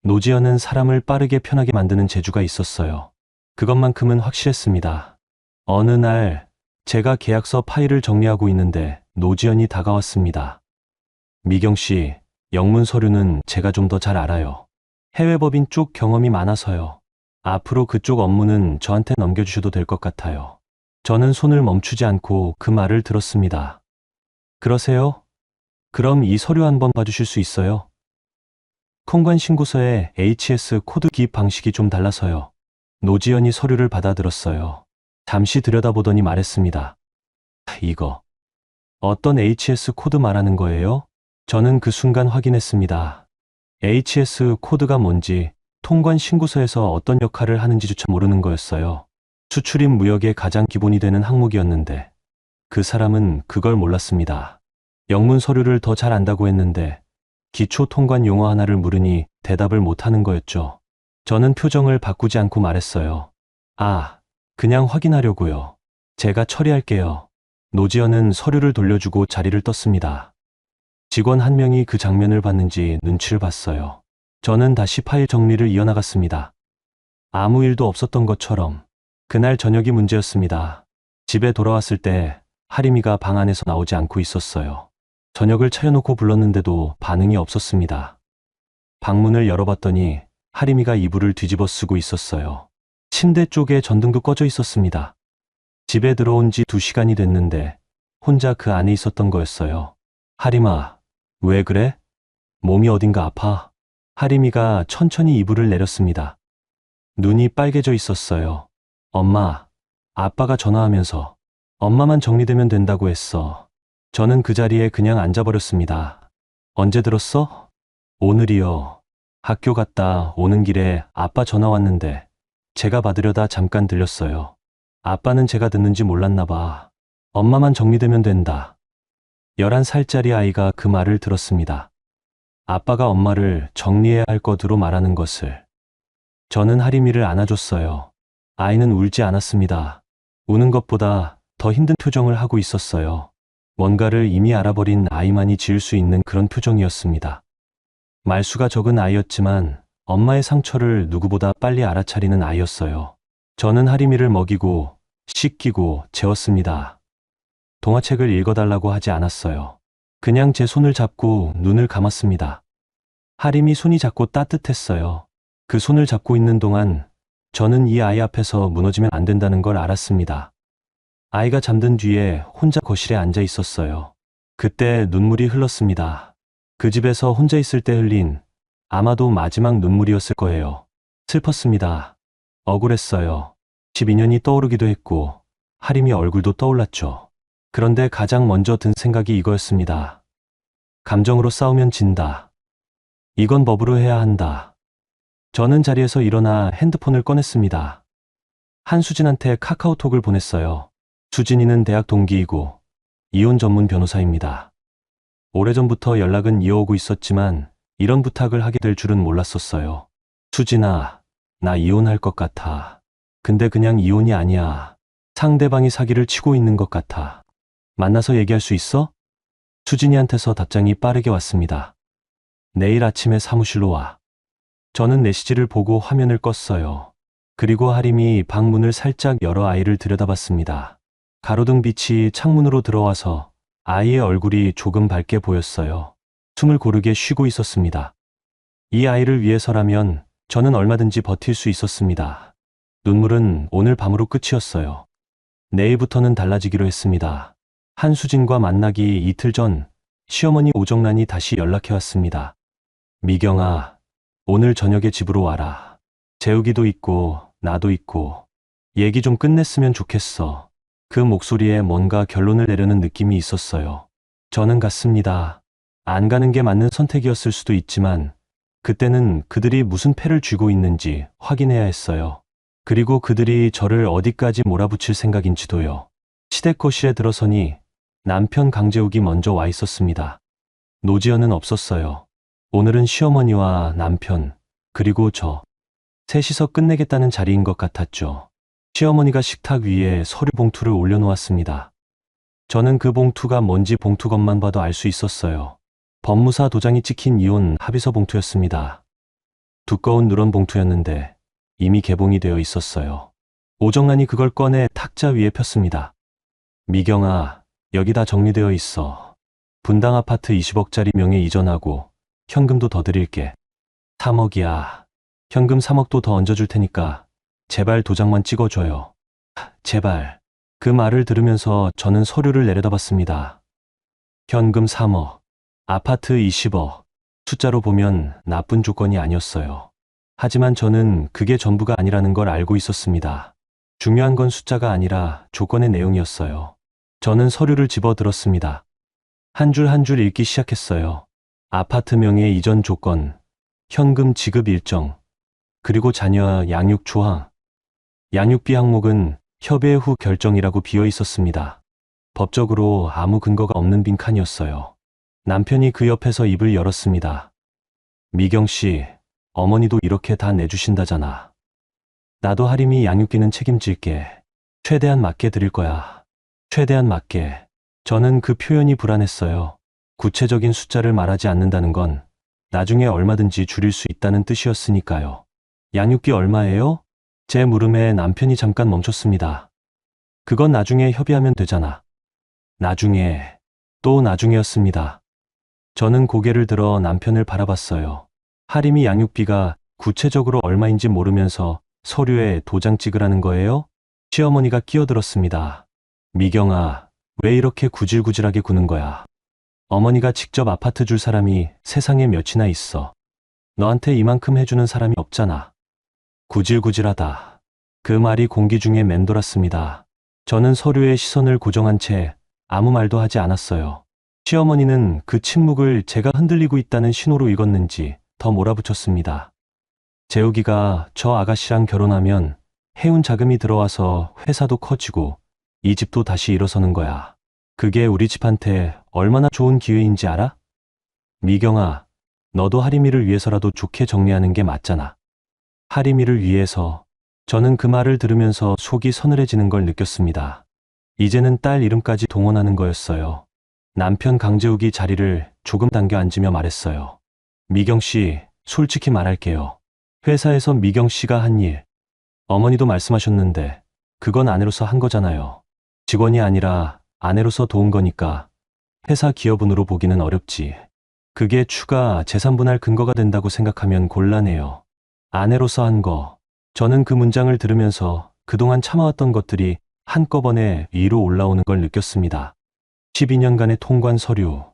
노지연은 사람을 빠르게 편하게 만드는 재주가 있었어요. 그것만큼은 확실했습니다. 어느 날 제가 계약서 파일을 정리하고 있는데 노지연이 다가왔습니다. 미경 씨, 영문 서류는 제가 좀 더 잘 알아요. 해외 법인 쪽 경험이 많아서요. 앞으로 그쪽 업무는 저한테 넘겨주셔도 될 것 같아요. 저는 손을 멈추지 않고 그 말을 들었습니다. 그러세요? 그럼 이 서류 한번 봐주실 수 있어요? 통관 신고서의 HS 코드 기입 방식이 좀 달라서요. 노지연이 서류를 받아들었어요. 잠시 들여다보더니 말했습니다. 이거 어떤 HS 코드 말하는 거예요? 저는 그 순간 확인했습니다. HS 코드가 뭔지, 통관 신고서에서 어떤 역할을 하는지조차 모르는 거였어요. 수출입 무역의 가장 기본이 되는 항목이었는데 그 사람은 그걸 몰랐습니다. 영문 서류를 더 잘 안다고 했는데 기초 통관 용어 하나를 물으니 대답을 못하는 거였죠. 저는 표정을 바꾸지 않고 말했어요. 아, 그냥 확인하려고요. 제가 처리할게요. 노지연은 서류를 돌려주고 자리를 떴습니다. 직원 한 명이 그 장면을 봤는지 눈치를 봤어요. 저는 다시 파일 정리를 이어나갔습니다. 아무 일도 없었던 것처럼. 그날 저녁이 문제였습니다. 집에 돌아왔을 때 하림이가 방 안에서 나오지 않고 있었어요. 저녁을 차려놓고 불렀는데도 반응이 없었습니다. 방문을 열어봤더니 하림이가 이불을 뒤집어 쓰고 있었어요. 침대 쪽에 전등도 꺼져 있었습니다. 집에 들어온 지 2시간이 됐는데 혼자 그 안에 있었던 거였어요. 하림아, 왜 그래? 몸이 어딘가 아파? 하림이가 천천히 이불을 내렸습니다. 눈이 빨개져 있었어요. 엄마, 아빠가 전화하면서 엄마만 정리되면 된다고 했어. 저는 그 자리에 그냥 앉아버렸습니다. 언제 들었어? 오늘이요. 학교 갔다 오는 길에 아빠 전화 왔는데 제가 받으려다 잠깐 들렸어요. 아빠는 제가 듣는지 몰랐나 봐. 엄마만 정리되면 된다. 11살짜리 아이가 그 말을 들었습니다. 아빠가 엄마를 정리해야 할 것으로 말하는 것을. 저는 하림이를 안아줬어요. 아이는 울지 않았습니다. 우는 것보다 더 힘든 표정을 하고 있었어요. 뭔가를 이미 알아버린 아이만이 지을 수 있는 그런 표정이었습니다. 말수가 적은 아이였지만 엄마의 상처를 누구보다 빨리 알아차리는 아이였어요. 저는 하림이를 먹이고 씻기고 재웠습니다. 동화책을 읽어달라고 하지 않았어요. 그냥 제 손을 잡고 눈을 감았습니다. 하림이 손이 작고 따뜻했어요. 그 손을 잡고 있는 동안 저는 이 아이 앞에서 무너지면 안 된다는 걸 알았습니다. 아이가 잠든 뒤에 혼자 거실에 앉아 있었어요. 그때 눈물이 흘렀습니다. 그 집에서 혼자 있을 때 흘린 아마도 마지막 눈물이었을 거예요. 슬펐습니다. 억울했어요. 12년이 떠오르기도 했고 하림이 얼굴도 떠올랐죠. 그런데 가장 먼저 든 생각이 이거였습니다. 감정으로 싸우면 진다. 이건 법으로 해야 한다. 저는 자리에서 일어나 핸드폰을 꺼냈습니다. 한수진한테 카카오톡을 보냈어요. 수진이는 대학 동기이고 이혼 전문 변호사입니다. 오래전부터 연락은 이어오고 있었지만 이런 부탁을 하게 될 줄은 몰랐었어요. 수진아, 나 이혼할 것 같아. 근데 그냥 이혼이 아니야. 상대방이 사기를 치고 있는 것 같아. 만나서 얘기할 수 있어? 수진이한테서 답장이 빠르게 왔습니다. 내일 아침에 사무실로 와. 저는 메시지를 보고 화면을 껐어요. 그리고 하림이 방문을 살짝 열어 아이를 들여다봤습니다. 가로등 빛이 창문으로 들어와서 아이의 얼굴이 조금 밝게 보였어요. 숨을 고르게 쉬고 있었습니다. 이 아이를 위해서라면 저는 얼마든지 버틸 수 있었습니다. 눈물은 오늘 밤으로 끝이었어요. 내일부터는 달라지기로 했습니다. 한수진과 만나기 이틀 전 시어머니 오정란이 다시 연락해왔습니다. 미경아, 오늘 저녁에 집으로 와라. 재욱이도 있고 나도 있고 얘기 좀 끝냈으면 좋겠어. 그 목소리에 뭔가 결론을 내려는 느낌이 있었어요. 저는 갔습니다. 안 가는 게 맞는 선택이었을 수도 있지만 그때는 그들이 무슨 패를 쥐고 있는지 확인해야 했어요. 그리고 그들이 저를 어디까지 몰아붙일 생각인지도요. 시댁거실에 들어서니 남편 강재욱이 먼저 와 있었습니다. 노지연은 없었어요. 오늘은 시어머니와 남편, 그리고 저 셋이서 끝내겠다는 자리인 것 같았죠. 시어머니가 식탁 위에 서류 봉투를 올려놓았습니다. 저는 그 봉투가 뭔지 봉투겉만 봐도 알 수 있었어요. 법무사 도장이 찍힌 이혼 합의서 봉투였습니다. 두꺼운 누런 봉투였는데 이미 개봉이 되어 있었어요. 오정란이 그걸 꺼내 탁자 위에 폈습니다. 미경아, 여기 다 정리되어 있어. 분당 아파트 20억짜리 명예 이전하고 현금도 더 드릴게. 3억이야. 현금 3억도 더 얹어줄 테니까 제발 도장만 찍어줘요. 제발. 그 말을 들으면서 저는 서류를 내려다봤습니다. 현금 3억, 아파트 20억. 숫자로 보면 나쁜 조건이 아니었어요. 하지만 저는 그게 전부가 아니라는 걸 알고 있었습니다. 중요한 건 숫자가 아니라 조건의 내용이었어요. 저는 서류를 집어들었습니다. 한 줄 한 줄 읽기 시작했어요. 아파트 명예 이전 조건, 현금 지급 일정, 그리고 자녀 양육 조항. 양육비 항목은 협의 후 결정이라고 비어 있었습니다. 법적으로 아무 근거가 없는 빈칸이었어요. 남편이 그 옆에서 입을 열었습니다. 미경 씨, 어머니도 이렇게 다 내주신다잖아. 나도 하림이 양육비는 책임질게. 최대한 맞게 드릴 거야. 최대한 맞게. 저는 그 표현이 불안했어요. 구체적인 숫자를 말하지 않는다는 건 나중에 얼마든지 줄일 수 있다는 뜻이었으니까요. 양육비 얼마예요? 제 물음에 남편이 잠깐 멈췄습니다. 그건 나중에 협의하면 되잖아. 나중에, 또 나중에였습니다. 저는 고개를 들어 남편을 바라봤어요. 하림이 양육비가 구체적으로 얼마인지 모르면서 서류에 도장 찍으라는 거예요? 시어머니가 끼어들었습니다. 미경아, 왜 이렇게 구질구질하게 구는 거야? 어머니가 직접 아파트 줄 사람이 세상에 몇이나 있어. 너한테 이만큼 해주는 사람이 없잖아. 구질구질하다. 그 말이 공기 중에 맴돌았습니다. 저는 서류에 시선을 고정한 채 아무 말도 하지 않았어요. 시어머니는 그 침묵을 제가 흔들리고 있다는 신호로 읽었는지 더 몰아붙였습니다. 재욱이가 저 아가씨랑 결혼하면 해운 자금이 들어와서 회사도 커지고 이 집도 다시 일어서는 거야. 그게 우리 집한테 얼마나 좋은 기회인지 알아? 미경아, 너도 하림이를 위해서라도 좋게 정리하는 게 맞잖아. 하림이를 위해서. 저는 그 말을 들으면서 속이 서늘해지는 걸 느꼈습니다. 이제는 딸 이름까지 동원하는 거였어요. 남편 강재욱이 자리를 조금 당겨 앉으며 말했어요. 미경 씨, 솔직히 말할게요. 회사에서 미경 씨가 한 일, 어머니도 말씀하셨는데 그건 아내로서 한 거잖아요. 직원이 아니라 아내로서 도운 거니까 회사 기여분으로 보기는 어렵지. 그게 추가 재산분할 근거가 된다고 생각하면 곤란해요. 아내로서 한 거. 저는 그 문장을 들으면서 그동안 참아왔던 것들이 한꺼번에 위로 올라오는 걸 느꼈습니다. 12년간의 통관 서류,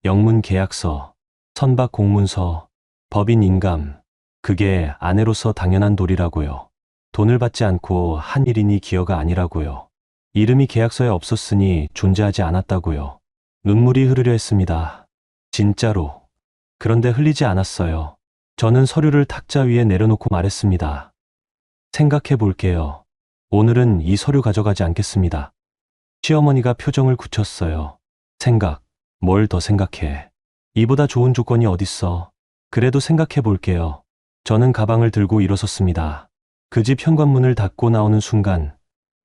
영문 계약서, 선박 공문서, 법인 인감. 그게 아내로서 당연한 도리라고요. 돈을 받지 않고 한 일이니 기여가 아니라고요. 이름이 계약서에 없었으니 존재하지 않았다고요. 눈물이 흐르려 했습니다. 진짜로. 그런데 흘리지 않았어요. 저는 서류를 탁자 위에 내려놓고 말했습니다. 생각해 볼게요. 오늘은 이 서류 가져가지 않겠습니다. 시어머니가 표정을 굳혔어요. 생각, 뭘 더 생각해. 이보다 좋은 조건이 어딨어. 그래도 생각해 볼게요. 저는 가방을 들고 일어섰습니다. 그 집 현관문을 닫고 나오는 순간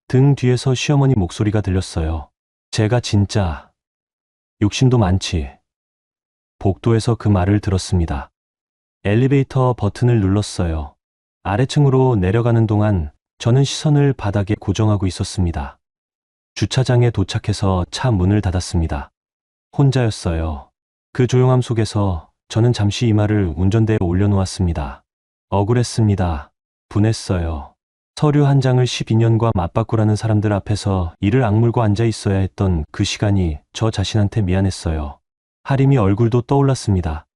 등 뒤에서 시어머니 목소리가 들렸어요. 제가 진짜 욕심도 많지. 복도에서 그 말을 들었습니다. 엘리베이터 버튼을 눌렀어요. 아래층으로 내려가는 동안 저는 시선을 바닥에 고정하고 있었습니다. 주차장에 도착해서 차 문을 닫았습니다. 혼자였어요. 그 조용함 속에서 저는 잠시 이마를 운전대에 올려놓았습니다. 억울했습니다. 분했어요. 서류 한 장을 12년과 맞바꾸라는 사람들 앞에서 이를 악물고 앉아 있어야 했던 그 시간이 저 자신한테 미안했어요. 하림이 얼굴도 떠올랐습니다.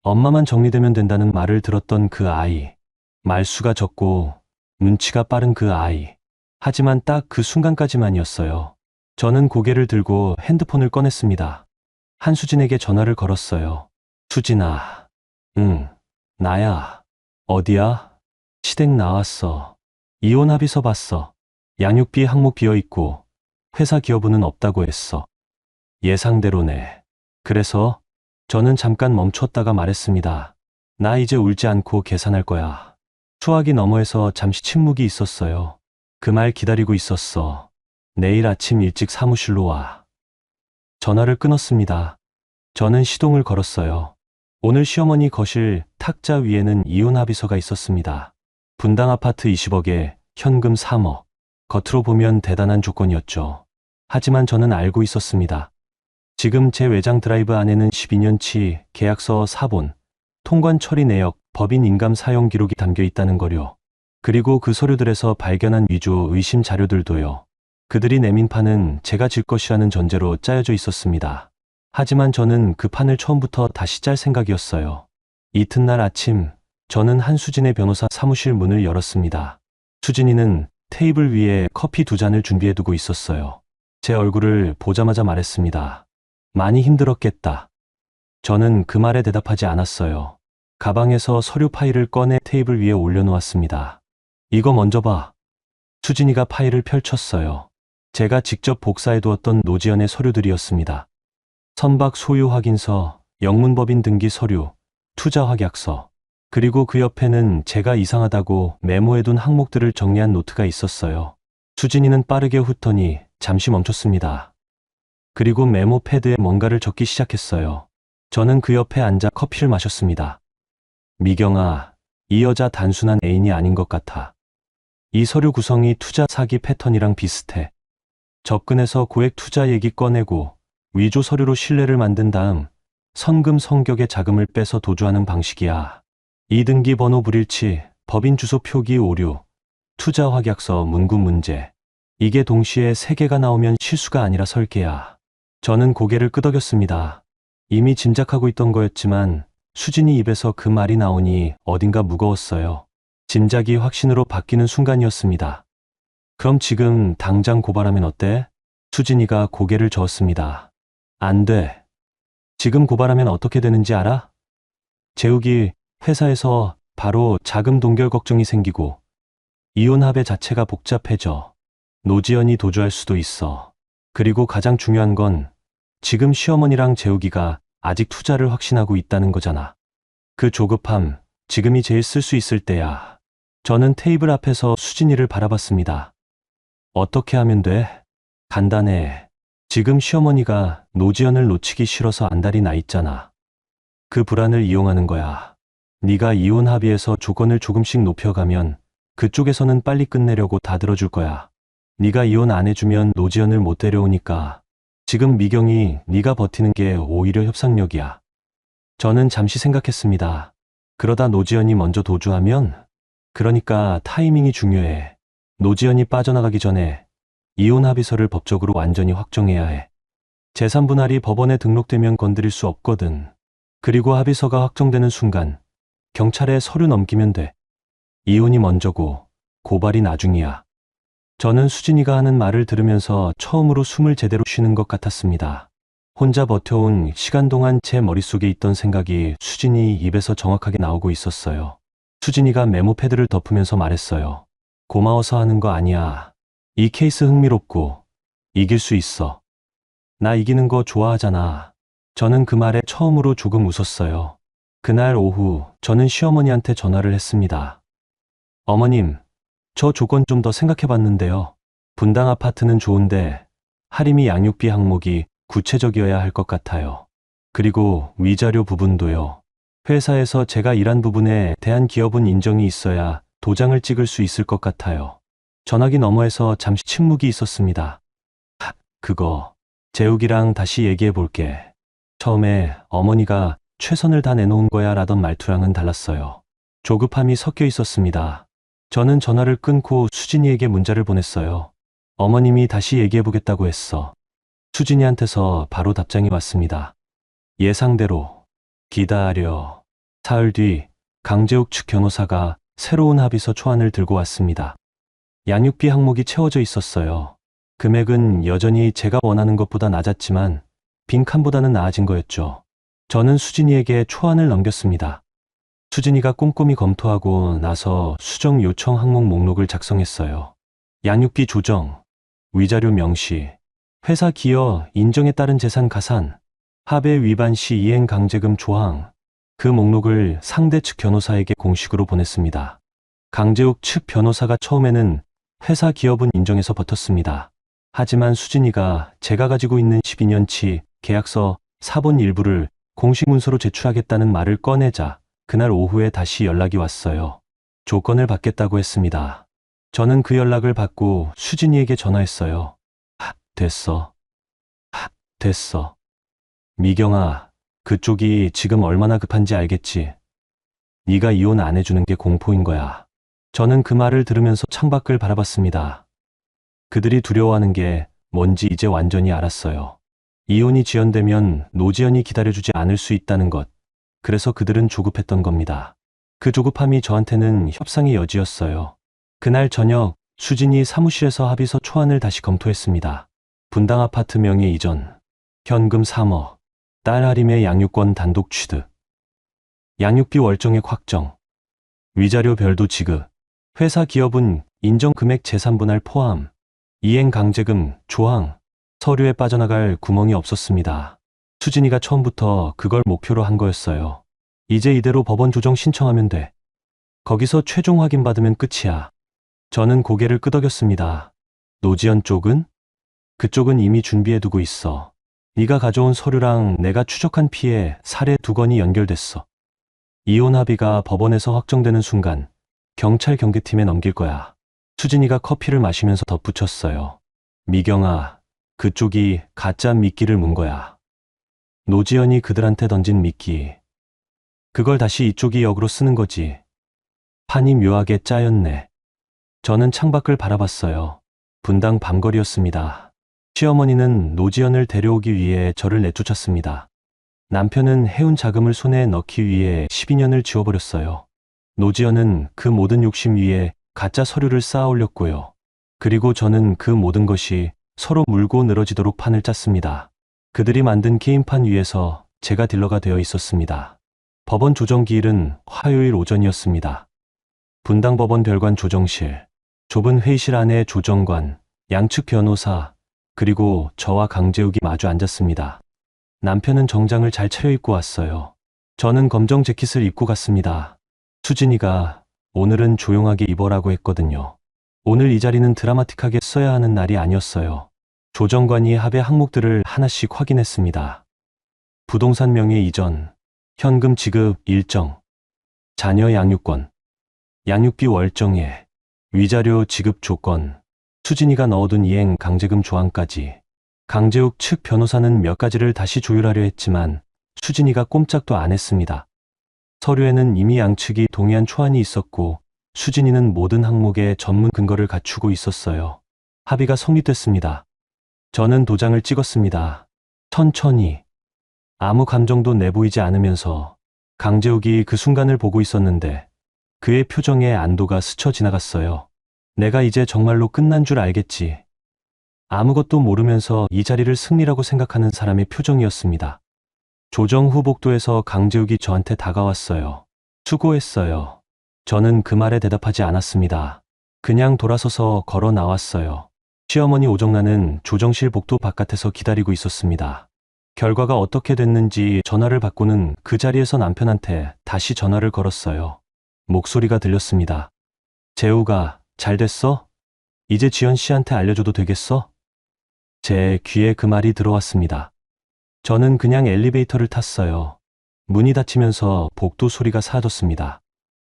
엄마만 정리되면 된다는 말을 들었던 그 아이. 말수가 적고 눈치가 빠른 그 아이. 하지만 딱 그 순간까지만이었어요. 저는 고개를 들고 핸드폰을 꺼냈습니다. 한수진에게 전화를 걸었어요. 수진아. 응, 나야. 어디야? 시댁 나왔어. 이혼 합의서 봤어. 양육비 항목 비어있고 회사 기여분은 없다고 했어. 예상대로네. 그래서 저는 잠깐 멈췄다가 말했습니다. 나 이제 울지 않고 계산할 거야. 수화기 너머에서 잠시 침묵이 있었어요. 그 말 기다리고 있었어. 내일 아침 일찍 사무실로 와. 전화를 끊었습니다. 저는 시동을 걸었어요. 오늘 시어머니 거실 탁자 위에는 이혼 합의서가 있었습니다. 분당 아파트 20억에 현금 3억. 겉으로 보면 대단한 조건이었죠. 하지만 저는 알고 있었습니다. 지금 제 외장 드라이브 안에는 12년치 계약서 사본, 통관 처리 내역, 법인 인감 사용 기록이 담겨 있다는 거요. 그리고 그 서류들에서 발견한 위조 의심 자료들도요. 그들이 내민 판은 제가 질 것이라는 전제로 짜여져 있었습니다. 하지만 저는 그 판을 처음부터 다시 짤 생각이었어요. 이튿날 아침, 저는 한수진의 변호사 사무실 문을 열었습니다. 수진이는 테이블 위에 커피 2잔을 준비해두고 있었어요. 제 얼굴을 보자마자 말했습니다. 많이 힘들었겠다. 저는 그 말에 대답하지 않았어요. 가방에서 서류 파일을 꺼내 테이블 위에 올려놓았습니다. 이거 먼저 봐. 수진이가 파일을 펼쳤어요. 제가 직접 복사해두었던 노지연의 서류들이었습니다. 선박 소유 확인서, 영문법인 등기 서류, 투자 확약서, 그리고 그 옆에는 제가 이상하다고 메모해둔 항목들을 정리한 노트가 있었어요. 수진이는 빠르게 훑더니 잠시 멈췄습니다. 그리고 메모 패드에 뭔가를 적기 시작했어요. 저는 그 옆에 앉아 커피를 마셨습니다. 미경아, 이 여자 단순한 애인이 아닌 것 같아. 이 서류 구성이 투자 사기 패턴이랑 비슷해. 접근해서 고액 투자 얘기 꺼내고 위조 서류로 신뢰를 만든 다음 선금 성격의 자금을 빼서 도주하는 방식이야. 이등기 번호 불일치, 법인 주소 표기 오류, 투자 확약서 문구 문제. 이게 동시에 3개가 나오면 실수가 아니라 설계야. 저는 고개를 끄덕였습니다. 이미 짐작하고 있던 거였지만 수진이 입에서 그 말이 나오니 어딘가 무거웠어요. 짐작이 확신으로 바뀌는 순간이었습니다. 그럼 지금 당장 고발하면 어때? 수진이가 고개를 저었습니다. 안 돼. 지금 고발하면 어떻게 되는지 알아? 재욱이 회사에서 바로 자금 동결 걱정이 생기고 이혼 합의 자체가 복잡해져. 노지연이 도주할 수도 있어. 그리고 가장 중요한 건 지금 시어머니랑 재욱이가 아직 투자를 확신하고 있다는 거잖아. 그 조급함, 지금이 제일 쓸 수 있을 때야. 저는 테이블 앞에서 수진이를 바라봤습니다. 어떻게 하면 돼? 간단해. 지금 시어머니가 노지연을 놓치기 싫어서 안달이 나 있잖아. 그 불안을 이용하는 거야. 네가 이혼 합의에서 조건을 조금씩 높여가면 그쪽에서는 빨리 끝내려고 다 들어줄 거야. 네가 이혼 안 해주면 노지연을 못 데려오니까 지금 미경이 네가 버티는 게 오히려 협상력이야. 저는 잠시 생각했습니다. 그러다 노지연이 먼저 도주하면? 그러니까 타이밍이 중요해. 노지연이 빠져나가기 전에 이혼 합의서를 법적으로 완전히 확정해야 해. 재산 분할이 법원에 등록되면 건드릴 수 없거든. 그리고 합의서가 확정되는 순간 경찰에 서류 넘기면 돼. 이혼이 먼저고 고발이 나중이야. 저는 수진이가 하는 말을 들으면서 처음으로 숨을 제대로 쉬는 것 같았습니다. 혼자 버텨온 시간 동안 제 머릿속에 있던 생각이 수진이 입에서 정확하게 나오고 있었어요. 수진이가 메모 패드를 덮으면서 말했어요. 고마워서 하는 거 아니야. 이 케이스 흥미롭고 이길 수 있어. 나 이기는 거 좋아하잖아. 저는 그 말에 처음으로 조금 웃었어요. 그날 오후 저는 시어머니한테 전화를 했습니다. 어머님, 저 조건 좀 더 생각해 봤는데요. 분당 아파트는 좋은데 할인이 양육비 항목이 구체적이어야 할 것 같아요. 그리고 위자료 부분도요. 회사에서 제가 일한 부분에 대한 기업은 인정이 있어야 도장을 찍을 수 있을 것 같아요. 전화기 너머에서 잠시 침묵이 있었습니다. 그거 재욱이랑 다시 얘기해 볼게. 처음에 어머니가 최선을 다 내놓은 거야 라던 말투랑은 달랐어요. 조급함이 섞여 있었습니다. 저는 전화를 끊고 수진이에게 문자를 보냈어요. 어머님이 다시 얘기해 보겠다고 했어. 수진이한테서 바로 답장이 왔습니다. 예상대로 기다려. 사흘 뒤 강재욱 측 변호사가 새로운 합의서 초안을 들고 왔습니다. 양육비 항목이 채워져 있었어요. 금액은 여전히 제가 원하는 것보다 낮았지만 빈칸보다는 나아진 거였죠. 저는 수진이에게 초안을 넘겼습니다. 수진이가 꼼꼼히 검토하고 나서 수정 요청 항목 목록을 작성했어요. 양육비 조정, 위자료 명시, 회사 기여 인정에 따른 재산 가산, 합의 위반 시 이행 강제금 조항, 그 목록을 상대 측 변호사에게 공식으로 보냈습니다. 강재욱 측 변호사가 처음에는 회사 기업은 인정해서 버텼습니다. 하지만 수진이가 제가 가지고 있는 12년치 계약서 사본 일부를 공식 문서로 제출하겠다는 말을 꺼내자 그날 오후에 다시 연락이 왔어요. 조건을 받겠다고 했습니다. 저는 그 연락을 받고 수진이에게 전화했어요. 됐어. 됐어. 미경아, 그쪽이 지금 얼마나 급한지 알겠지? 네가 이혼 안 해주는 게 공포인 거야. 저는 그 말을 들으면서 창밖을 바라봤습니다. 그들이 두려워하는 게 뭔지 이제 완전히 알았어요. 이혼이 지연되면 노지연이 기다려주지 않을 수 있다는 것. 그래서 그들은 조급했던 겁니다. 그 조급함이 저한테는 협상의 여지였어요. 그날 저녁 수진이 사무실에서 합의서 초안을 다시 검토했습니다. 분당 아파트 명의 이전, 현금 3억, 딸 하림의 양육권 단독 취득, 양육비 월정액 확정, 위자료 별도 지급, 회사 기업은 인정 금액 재산분할 포함, 이행 강제금 조항, 서류에 빠져나갈 구멍이 없었습니다. 수진이가 처음부터 그걸 목표로 한 거였어요. 이제 이대로 법원 조정 신청하면 돼. 거기서 최종 확인받으면 끝이야. 저는 고개를 끄덕였습니다. 노지연 쪽은? 그쪽은 이미 준비해두고 있어. 네가 가져온 서류랑 내가 추적한 피해 사례 2건이 연결됐어. 이혼 합의가 법원에서 확정되는 순간 경찰 경계팀에 넘길 거야. 수진이가 커피를 마시면서 덧붙였어요. 미경아, 그쪽이 가짜 미끼를 문 거야. 노지연이 그들한테 던진 미끼. 그걸 다시 이쪽이 역으로 쓰는 거지. 판이 묘하게 짜였네. 저는 창밖을 바라봤어요. 분당 밤거리였습니다. 시어머니는 노지연을 데려오기 위해 저를 내쫓았습니다. 남편은 해운 자금을 손에 넣기 위해 12년을 지워버렸어요. 노지연은 그 모든 욕심 위에 가짜 서류를 쌓아 올렸고요. 그리고 저는 그 모든 것이 서로 물고 늘어지도록 판을 짰습니다. 그들이 만든 게임판 위에서 제가 딜러가 되어 있었습니다. 법원 조정 기일은 화요일 오전이었습니다. 분당법원 별관 조정실, 좁은 회의실 안에 조정관, 양측 변호사, 그리고 저와 강재욱이 마주 앉았습니다. 남편은 정장을 잘 차려입고 왔어요. 저는 검정 재킷을 입고 갔습니다. 수진이가 오늘은 조용하게 입어라고 했거든요. 오늘 이 자리는 드라마틱하게 써야 하는 날이 아니었어요. 조정관이 합의 항목들을 하나씩 확인했습니다. 부동산 명의 이전, 현금 지급 일정, 자녀 양육권, 양육비 월정액, 위자료 지급 조건, 수진이가 넣어둔 이행 강제금 조항까지. 강재욱 측 변호사는 몇 가지를 다시 조율하려 했지만 수진이가 꼼짝도 안 했습니다. 서류에는 이미 양측이 동의한 초안이 있었고 수진이는 모든 항목에 전문 근거를 갖추고 있었어요. 합의가 성립됐습니다. 저는 도장을 찍었습니다. 천천히. 아무 감정도 내보이지 않으면서. 강재욱이 그 순간을 보고 있었는데 그의 표정에 안도가 스쳐 지나갔어요. 내가 이제 정말로 끝난 줄 알겠지. 아무것도 모르면서 이 자리를 승리라고 생각하는 사람의 표정이었습니다. 조정 후 복도에서 강재욱이 저한테 다가왔어요. 수고했어요. 저는 그 말에 대답하지 않았습니다. 그냥 돌아서서 걸어 나왔어요. 시어머니 오정란은 조정실 복도 바깥에서 기다리고 있었습니다. 결과가 어떻게 됐는지 전화를 받고는 그 자리에서 남편한테 다시 전화를 걸었어요. 목소리가 들렸습니다. 재우가 잘 됐어? 이제 지연 씨한테 알려줘도 되겠어? 제 귀에 그 말이 들어왔습니다. 저는 그냥 엘리베이터를 탔어요. 문이 닫히면서 복도 소리가 사라졌습니다.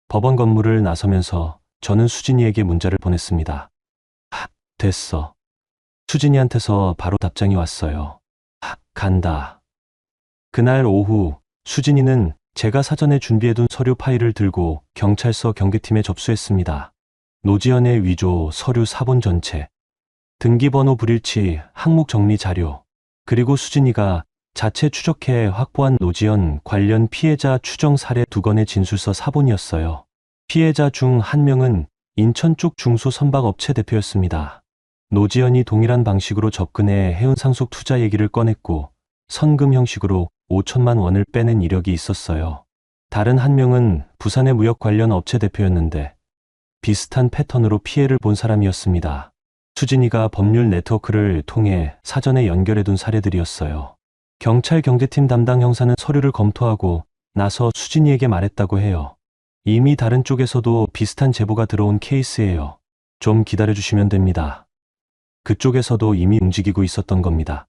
법원 건물을 나서면서 저는 수진이에게 문자를 보냈습니다. 됐어. 수진이한테서 바로 답장이 왔어요. 간다. 그날 오후 수진이는 제가 사전에 준비해둔 서류 파일을 들고 경찰서 경계팀에 접수했습니다. 노지연의 위조 서류 사본 전체, 등기번호 불일치 항목 정리 자료, 그리고 수진이가 자체 추적해 확보한 노지연 관련 피해자 추정 사례 2건의 진술서 사본이었어요. 피해자 중 한 명은 인천 쪽 중소선박업체 대표였습니다. 노지연이 동일한 방식으로 접근해 해운 상속 투자 얘기를 꺼냈고 선금 형식으로 5천만 원을 빼낸 이력이 있었어요. 다른 한 명은 부산의 무역 관련 업체 대표였는데 비슷한 패턴으로 피해를 본 사람이었습니다. 수진이가 법률 네트워크를 통해 사전에 연결해둔 사례들이었어요. 경찰 경제팀 담당 형사는 서류를 검토하고 나서 수진이에게 말했다고 해요. 이미 다른 쪽에서도 비슷한 제보가 들어온 케이스예요. 좀 기다려주시면 됩니다. 그쪽에서도 이미 움직이고 있었던 겁니다.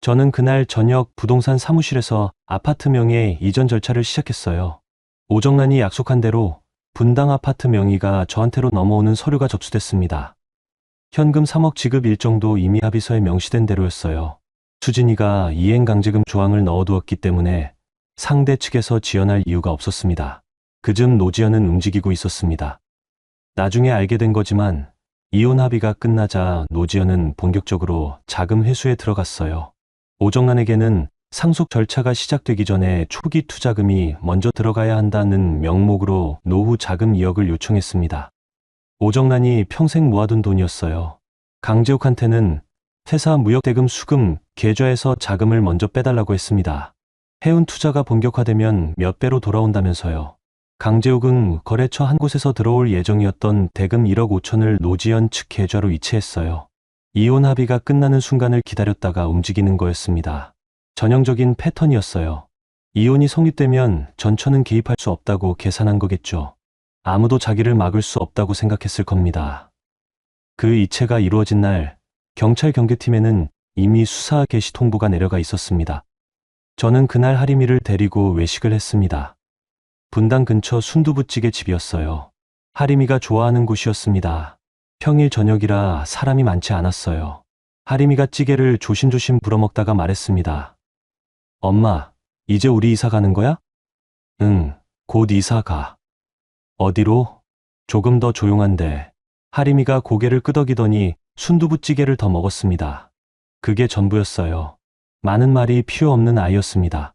저는 그날 저녁 부동산 사무실에서 아파트 명의 이전 절차를 시작했어요. 오정란이 약속한 대로 분당 아파트 명의가 저한테로 넘어오는 서류가 접수됐습니다. 현금 3억 지급 일정도 이미 합의서에 명시된 대로였어요. 수진이가 이행강제금 조항을 넣어두었기 때문에 상대 측에서 지연할 이유가 없었습니다. 그즈음 노지연은 움직이고 있었습니다. 나중에 알게 된 거지만 이혼 합의가 끝나자 노지연은 본격적으로 자금 회수에 들어갔어요. 오정란에게는 상속 절차가 시작되기 전에 초기 투자금이 먼저 들어가야 한다는 명목으로 노후 자금 2억을 요청했습니다. 오정란이 평생 모아둔 돈이었어요. 강재욱한테는 회사 무역대금 수금 계좌에서 자금을 먼저 빼달라고 했습니다. 해운 투자가 본격화되면 몇 배로 돌아온다면서요. 강재욱은 거래처 한 곳에서 들어올 예정이었던 대금 1억 5천을 노지연 측 계좌로 이체했어요. 이혼 합의가 끝나는 순간을 기다렸다가 움직이는 거였습니다. 전형적인 패턴이었어요. 이혼이 성립되면 전처는 개입할 수 없다고 계산한 거겠죠. 아무도 자기를 막을 수 없다고 생각했을 겁니다. 그 이체가 이루어진 날 경찰 경계팀에는 이미 수사 개시 통보가 내려가 있었습니다. 저는 그날 하림이를 데리고 외식을 했습니다. 분당 근처 순두부찌개 집이었어요. 하림이가 좋아하는 곳이었습니다. 평일 저녁이라 사람이 많지 않았어요. 하림이가 찌개를 조심조심 불어먹다가 말했습니다. 엄마, 이제 우리 이사 가는 거야? 응, 곧 이사 가. 어디로? 조금 더 조용한데. 하림이가 고개를 끄덕이더니 순두부찌개를 더 먹었습니다. 그게 전부였어요. 많은 말이 필요 없는 아이였습니다.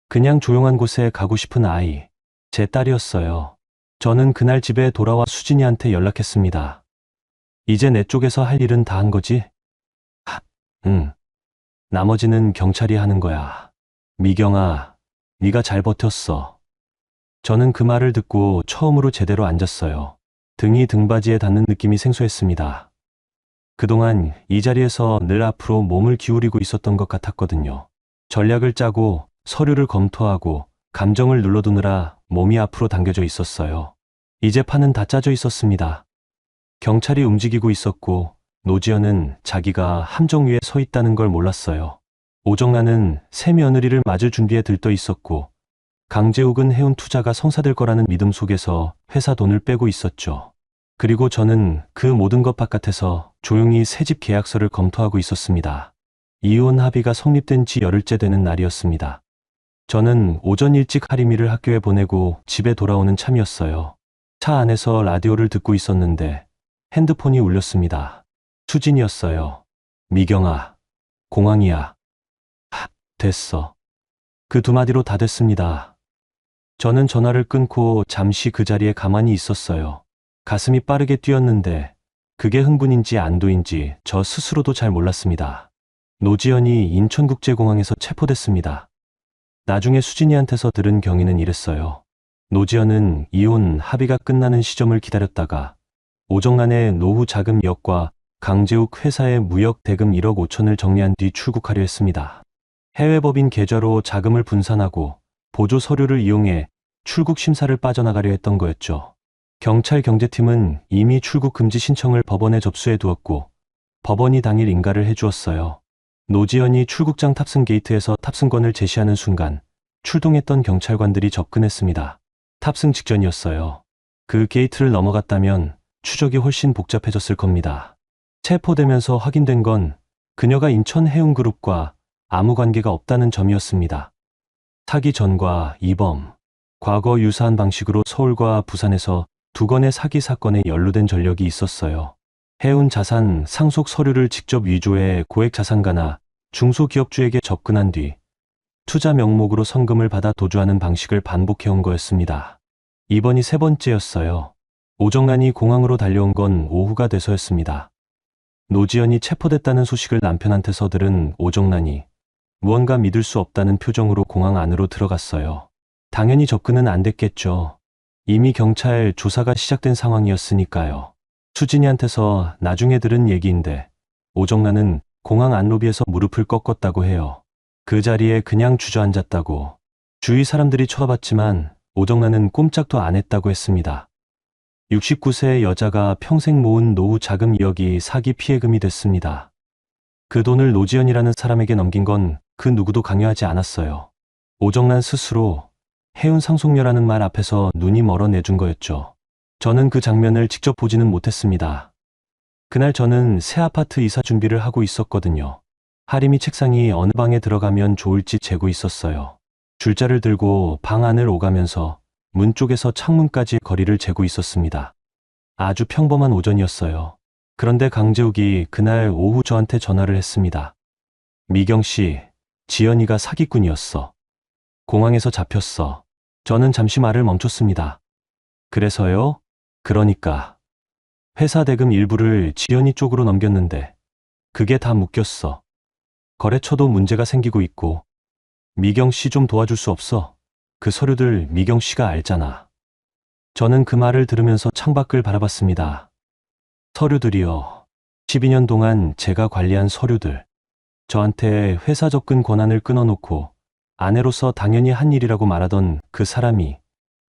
그냥 조용한 곳에 가고 싶은 아이. 제 딸이었어요. 저는 그날 집에 돌아와 수진이한테 연락했습니다. 이제 내 쪽에서 할 일은 다 한 거지? 응. 나머지는 경찰이 하는 거야. 미경아, 네가 잘 버텼어. 저는 그 말을 듣고 처음으로 제대로 앉았어요. 등이 등받이에 닿는 느낌이 생소했습니다. 그동안 이 자리에서 늘 앞으로 몸을 기울이고 있었던 것 같았거든요. 전략을 짜고 서류를 검토하고 감정을 눌러두느라 몸이 앞으로 당겨져 있었어요. 이제 판은 다 짜져 있었습니다. 경찰이 움직이고 있었고 노지연은 자기가 함정 위에 서 있다는 걸 몰랐어요. 오정란은 새 며느리를 맞을 준비에 들떠 있었고 강재욱은 해운 투자가 성사될 거라는 믿음 속에서 회사 돈을 빼고 있었죠. 그리고 저는 그 모든 것 바깥에서 조용히 새집 계약서를 검토하고 있었습니다. 이혼 합의가 성립된 지 열흘째 되는 날이었습니다. 저는 오전 일찍 하림이를 학교에 보내고 집에 돌아오는 참이었어요. 차 안에서 라디오를 듣고 있었는데 핸드폰이 울렸습니다. 수진이었어요. 미경아, 공항이야. 됐어. 그 두 마디로 다 됐습니다. 저는 전화를 끊고 잠시 그 자리에 가만히 있었어요. 가슴이 빠르게 뛰었는데 그게 흥분인지 안도인지 저 스스로도 잘 몰랐습니다. 노지연이 인천국제공항에서 체포됐습니다. 나중에 수진이한테서 들은 경위는 이랬어요. 노지연은 이혼 합의가 끝나는 시점을 기다렸다가 오정란의 노후 자금 2억과 강재욱 회사의 무역 대금 1억 5천을 정리한 뒤 출국하려 했습니다. 해외법인 계좌로 자금을 분산하고 보조 서류를 이용해 출국 심사를 빠져나가려 했던 거였죠. 경찰 경제팀은 이미 출국 금지 신청을 법원에 접수해 두었고 법원이 당일 인가를 해주었어요. 노지연이 출국장 탑승 게이트에서 탑승권을 제시하는 순간 출동했던 경찰관들이 접근했습니다. 탑승 직전이었어요. 그 게이트를 넘어갔다면 추적이 훨씬 복잡해졌을 겁니다. 체포되면서 확인된 건 그녀가 인천해운그룹과 아무 관계가 없다는 점이었습니다. 사기 전과 이범, 과거 유사한 방식으로 서울과 부산에서 두 건의 사기 사건에 연루된 전력이 있었어요. 해운 자산 상속 서류를 직접 위조해 고액 자산가나 중소기업주에게 접근한 뒤 투자 명목으로 성금을 받아 도주하는 방식을 반복해온 거였습니다. 이번이 세 번째였어요. 오정란이 공항으로 달려온 건 오후가 돼서였습니다. 노지연이 체포됐다는 소식을 남편한테서 들은 오정란이 무언가 믿을 수 없다는 표정으로 공항 안으로 들어갔어요. 당연히 접근은 안 됐겠죠. 이미 경찰 조사가 시작된 상황이었으니까요. 수진이한테서 나중에 들은 얘기인데 오정란은 공항 안 로비에서 무릎을 꺾었다고 해요. 그 자리에 그냥 주저앉았다고. 주위 사람들이 쳐다봤지만 오정란은 꼼짝도 안 했다고 했습니다. 69세의 여자가 평생 모은 노후 자금 2억이 사기 피해금이 됐습니다. 그 돈을 노지연이라는 사람에게 넘긴 건 그 누구도 강요하지 않았어요. 오정란 스스로 해운 상속녀라는 말 앞에서 눈이 멀어 내준 거였죠. 저는 그 장면을 직접 보지는 못했습니다. 그날 저는 새 아파트 이사 준비를 하고 있었거든요. 하림이 책상이 어느 방에 들어가면 좋을지 재고 있었어요. 줄자를 들고 방 안을 오가면서 문 쪽에서 창문까지의 거리를 재고 있었습니다. 아주 평범한 오전이었어요. 그런데 강재욱이 그날 오후 저한테 전화를 했습니다. 미경 씨, 지연이가 사기꾼이었어. 공항에서 잡혔어. 저는 잠시 말을 멈췄습니다. 그래서요? 그러니까. 회사 대금 일부를 지연이 쪽으로 넘겼는데 그게 다 묶였어. 거래처도 문제가 생기고 있고. 미경 씨 좀 도와줄 수 없어? 그 서류들 미경 씨가 알잖아. 저는 그 말을 들으면서 창밖을 바라봤습니다. 서류들이요. 12년 동안 제가 관리한 서류들. 저한테 회사 접근 권한을 끊어놓고 아내로서 당연히 한 일이라고 말하던 그 사람이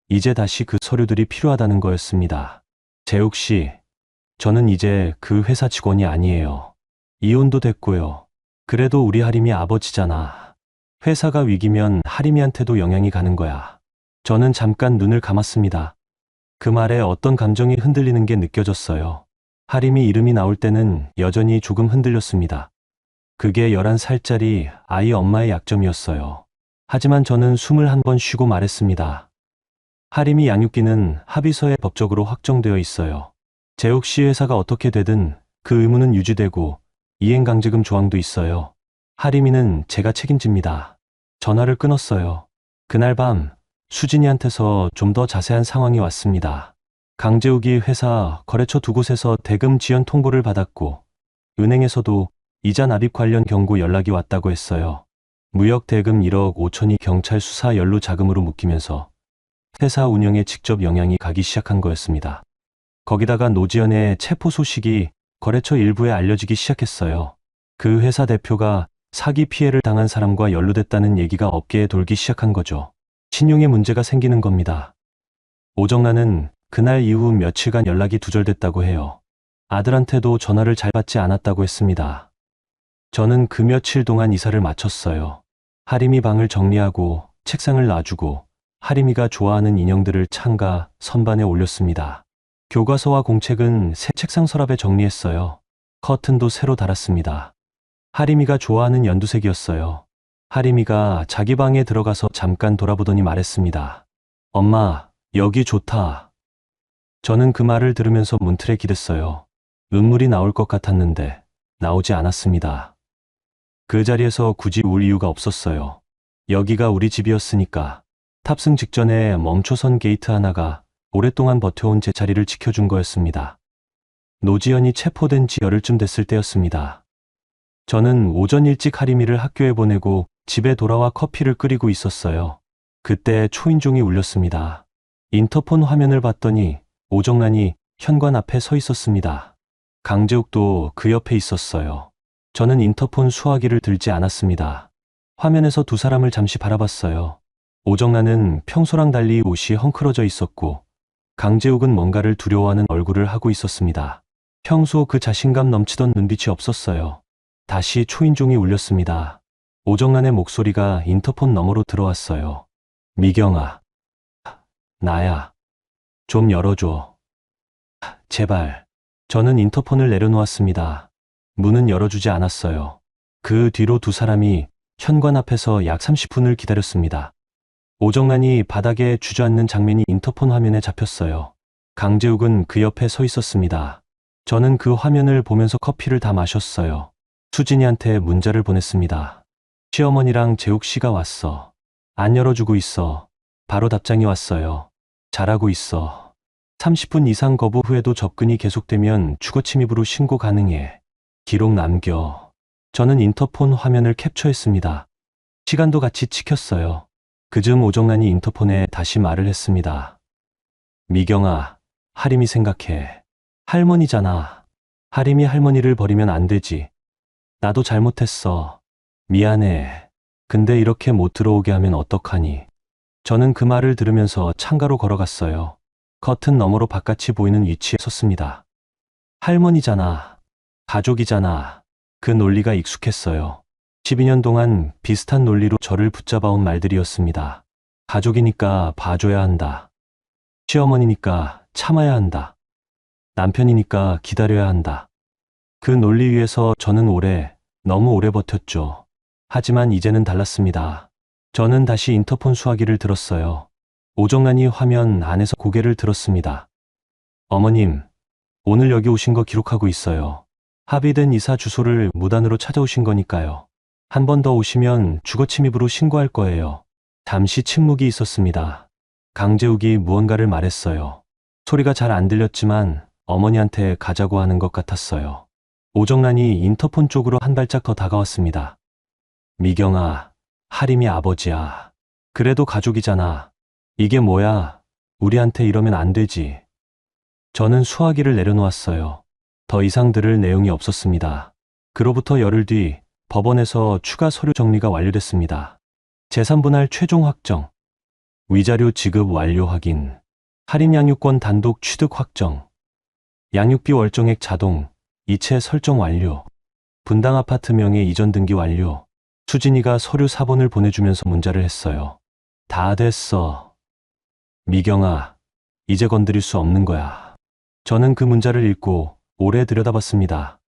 이제 다시 그 서류들이 필요하다는 거였습니다. 재욱 씨, 저는 이제 그 회사 직원이 아니에요. 이혼도 됐고요. 그래도 우리 하림이 아버지잖아. 회사가 위기면 하림이한테도 영향이 가는 거야. 저는 잠깐 눈을 감았습니다. 그 말에 어떤 감정이 흔들리는 게 느껴졌어요. 하림이 이름이 나올 때는 여전히 조금 흔들렸습니다. 그게 11살짜리 아이 엄마의 약점이었어요. 하지만 저는 숨을 한 번 쉬고 말했습니다. 하림이 양육비는 합의서에 법적으로 확정되어 있어요. 재욱 씨 회사가 어떻게 되든 그 의무는 유지되고 이행강제금 조항도 있어요. 하림이는 제가 책임집니다. 전화를 끊었어요. 그날 밤 수진이한테서 좀 더 자세한 상황이 왔습니다. 강재욱이 회사 거래처 두 곳에서 대금 지연 통보를 받았고 은행에서도 이자 납입 관련 경고 연락이 왔다고 했어요. 무역 대금 1억 5천이 경찰 수사 연루 자금으로 묶이면서 회사 운영에 직접 영향이 가기 시작한 거였습니다. 거기다가 노지연의 체포 소식이 거래처 일부에 알려지기 시작했어요. 그 회사 대표가 사기 피해를 당한 사람과 연루됐다는 얘기가 업계에 돌기 시작한 거죠. 신용에 문제가 생기는 겁니다. 오정란은 그날 이후 며칠간 연락이 두절됐다고 해요. 아들한테도 전화를 잘 받지 않았다고 했습니다. 저는 그 며칠 동안 이사를 마쳤어요. 하림이 방을 정리하고 책상을 놔주고 하림이가 좋아하는 인형들을 창가 선반에 올렸습니다. 교과서와 공책은 새 책상 서랍에 정리했어요. 커튼도 새로 달았습니다. 하림이가 좋아하는 연두색이었어요. 하림이가 자기 방에 들어가서 잠깐 돌아보더니 말했습니다. 엄마, 여기 좋다. 저는 그 말을 들으면서 문틀에 기댔어요. 눈물이 나올 것 같았는데 나오지 않았습니다. 그 자리에서 굳이 울 이유가 없었어요. 여기가 우리 집이었으니까. 탑승 직전에 멈춰선 게이트 하나가 오랫동안 버텨온 제 자리를 지켜준 거였습니다. 노지연이 체포된 지 열흘쯤 됐을 때였습니다. 저는 오전 일찍 하림이를 학교에 보내고 집에 돌아와 커피를 끓이고 있었어요. 그때 초인종이 울렸습니다. 인터폰 화면을 봤더니 오정란이 현관 앞에 서 있었습니다. 강재욱도 그 옆에 있었어요. 저는 인터폰 수화기를 들지 않았습니다. 화면에서 두 사람을 잠시 바라봤어요. 오정란은 평소랑 달리 옷이 헝클어져 있었고 강재욱은 뭔가를 두려워하는 얼굴을 하고 있었습니다. 평소 그 자신감 넘치던 눈빛이 없었어요. 다시 초인종이 울렸습니다. 오정란의 목소리가 인터폰 너머로 들어왔어요. 미경아, 나야. 좀 열어줘. 제발. 저는 인터폰을 내려놓았습니다. 문은 열어주지 않았어요. 그 뒤로 두 사람이 현관 앞에서 약 30분을 기다렸습니다. 오정란이 바닥에 주저앉는 장면이 인터폰 화면에 잡혔어요. 강재욱은 그 옆에 서 있었습니다. 저는 그 화면을 보면서 커피를 다 마셨어요. 수진이한테 문자를 보냈습니다. 시어머니랑 재욱 씨가 왔어. 안 열어주고 있어. 바로 답장이 왔어요. 잘하고 있어. 30분 이상 거부 후에도 접근이 계속되면 주거침입으로 신고 가능해. 기록 남겨. 저는 인터폰 화면을 캡처했습니다. 시간도 같이 지켰어요. 그즈음 오정란이 인터폰에 다시 말을 했습니다. 미경아, 하림이 생각해. 할머니잖아. 하림이 할머니를 버리면 안 되지. 나도 잘못했어. 미안해. 근데 이렇게 못 들어오게 하면 어떡하니? 저는 그 말을 들으면서 창가로 걸어갔어요. 커튼 너머로 바깥이 보이는 위치에 섰습니다. 할머니잖아. 가족이잖아. 그 논리가 익숙했어요. 12년 동안 비슷한 논리로 저를 붙잡아온 말들이었습니다. 가족이니까 봐줘야 한다. 시어머니니까 참아야 한다. 남편이니까 기다려야 한다. 그 논리 위에서 저는 너무 오래 버텼죠. 하지만 이제는 달랐습니다. 저는 다시 인터폰 수화기를 들었어요. 오정란이 화면 안에서 고개를 들었습니다. 어머님, 오늘 여기 오신 거 기록하고 있어요. 합의된 이사 주소를 무단으로 찾아오신 거니까요. 한 번 더 오시면 주거침입으로 신고할 거예요. 잠시 침묵이 있었습니다. 강재욱이 무언가를 말했어요. 소리가 잘 안 들렸지만 어머니한테 가자고 하는 것 같았어요. 오정란이 인터폰 쪽으로 한 발짝 더 다가왔습니다. 미경아, 하림이 아버지야. 그래도 가족이잖아. 이게 뭐야? 우리한테 이러면 안 되지. 저는 수화기를 내려놓았어요. 더 이상 들을 내용이 없었습니다. 그로부터 열흘 뒤 법원에서 추가 서류 정리가 완료됐습니다. 재산분할 최종 확정, 위자료 지급 완료 확인, 할인 양육권 단독 취득 확정, 양육비 월정액 자동, 이체 설정 완료, 분당 아파트 명의 이전 등기 완료. 수진이가 서류 사본을 보내주면서 문자를 했어요. 다 됐어. 미경아, 이제 건드릴 수 없는 거야. 저는 그 문자를 읽고 오래 들여다봤습니다.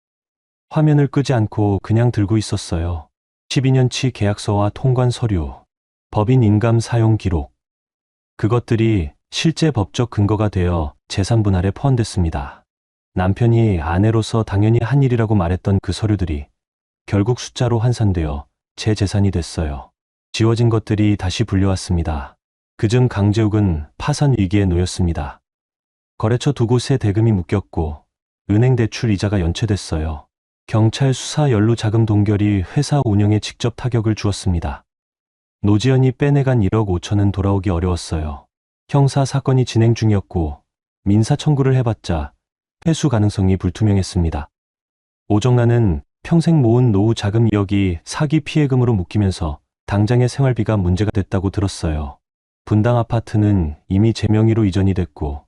화면을 끄지 않고 그냥 들고 있었어요. 12년치 계약서와 통관 서류, 법인 인감 사용 기록. 그것들이 실제 법적 근거가 되어 재산 분할에 포함됐습니다. 남편이 아내로서 당연히 한 일이라고 말했던 그 서류들이 결국 숫자로 환산되어 제 재산이 됐어요. 지워진 것들이 다시 불려왔습니다. 그중 강재욱은 파산 위기에 놓였습니다. 거래처 두 곳에 대금이 묶였고 은행 대출 이자가 연체됐어요. 경찰 수사 연루 자금 동결이 회사 운영에 직접 타격을 주었습니다. 노지연이 빼내간 1억 5천은 돌아오기 어려웠어요. 형사 사건이 진행 중이었고 민사 청구를 해봤자 회수 가능성이 불투명했습니다. 오정란은 평생 모은 노후 자금 2억이 사기 피해금으로 묶이면서 당장의 생활비가 문제가 됐다고 들었어요. 분당 아파트는 이미 제 명의로 이전이 됐고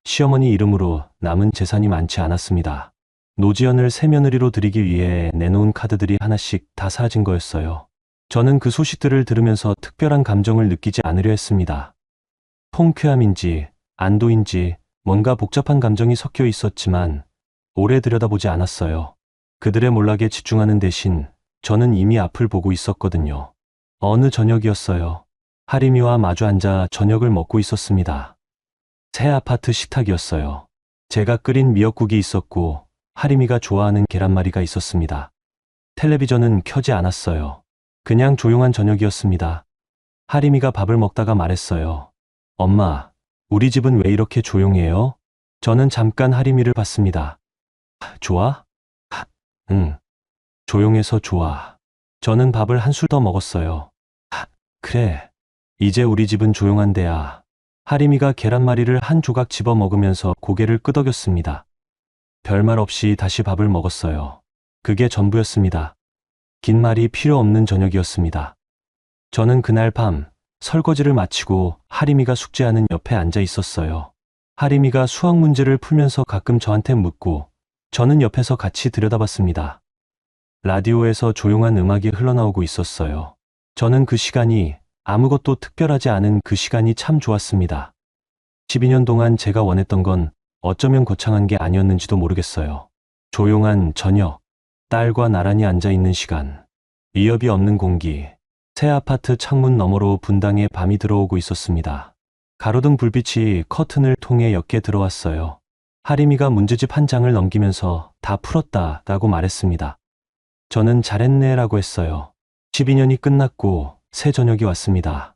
시어머니 이름으로 남은 재산이 많지 않았습니다. 노지연을 새며느리로 들이기 위해 내놓은 카드들이 하나씩 다 사라진 거였어요. 저는 그 소식들을 들으면서 특별한 감정을 느끼지 않으려 했습니다. 통쾌함인지 안도인지 뭔가 복잡한 감정이 섞여 있었지만 오래 들여다보지 않았어요. 그들의 몰락에 집중하는 대신 저는 이미 앞을 보고 있었거든요. 어느 저녁이었어요. 하림이와 마주 앉아 저녁을 먹고 있었습니다. 새 아파트 식탁이었어요. 제가 끓인 미역국이 있었고 하림이가 좋아하는 계란말이가 있었습니다. 텔레비전은 켜지 않았어요. 그냥 조용한 저녁이었습니다. 하림이가 밥을 먹다가 말했어요. 엄마, 우리 집은 왜 이렇게 조용해요? 저는 잠깐 하림이를 봤습니다. 좋아? 응. 조용해서 좋아. 저는 밥을 한술 더 먹었어요. 그래. 이제 우리 집은 조용한 데야. 하림이가 계란말이를 한 조각 집어 먹으면서 고개를 끄덕였습니다. 별말 없이 다시 밥을 먹었어요. 그게 전부였습니다. 긴 말이 필요 없는 저녁이었습니다. 저는 그날 밤 설거지를 마치고 하림이가 숙제하는 옆에 앉아 있었어요. 하림이가 수학 문제를 풀면서 가끔 저한테 묻고 저는 옆에서 같이 들여다봤습니다. 라디오에서 조용한 음악이 흘러나오고 있었어요. 저는 그 시간이 아무것도 특별하지 않은 그 시간이 참 좋았습니다. 12년 동안 제가 원했던 건 어쩌면 거창한 게 아니었는지도 모르겠어요. 조용한 저녁, 딸과 나란히 앉아 있는 시간, 위협이 없는 공기, 새 아파트 창문 너머로 분당의 밤이 들어오고 있었습니다. 가로등 불빛이 커튼을 통해 옅게 들어왔어요. 하림이가 문제집 한 장을 넘기면서 다 풀었다 라고 말했습니다. 저는 잘했네 라고 했어요. 12년이 끝났고 새 저녁이 왔습니다.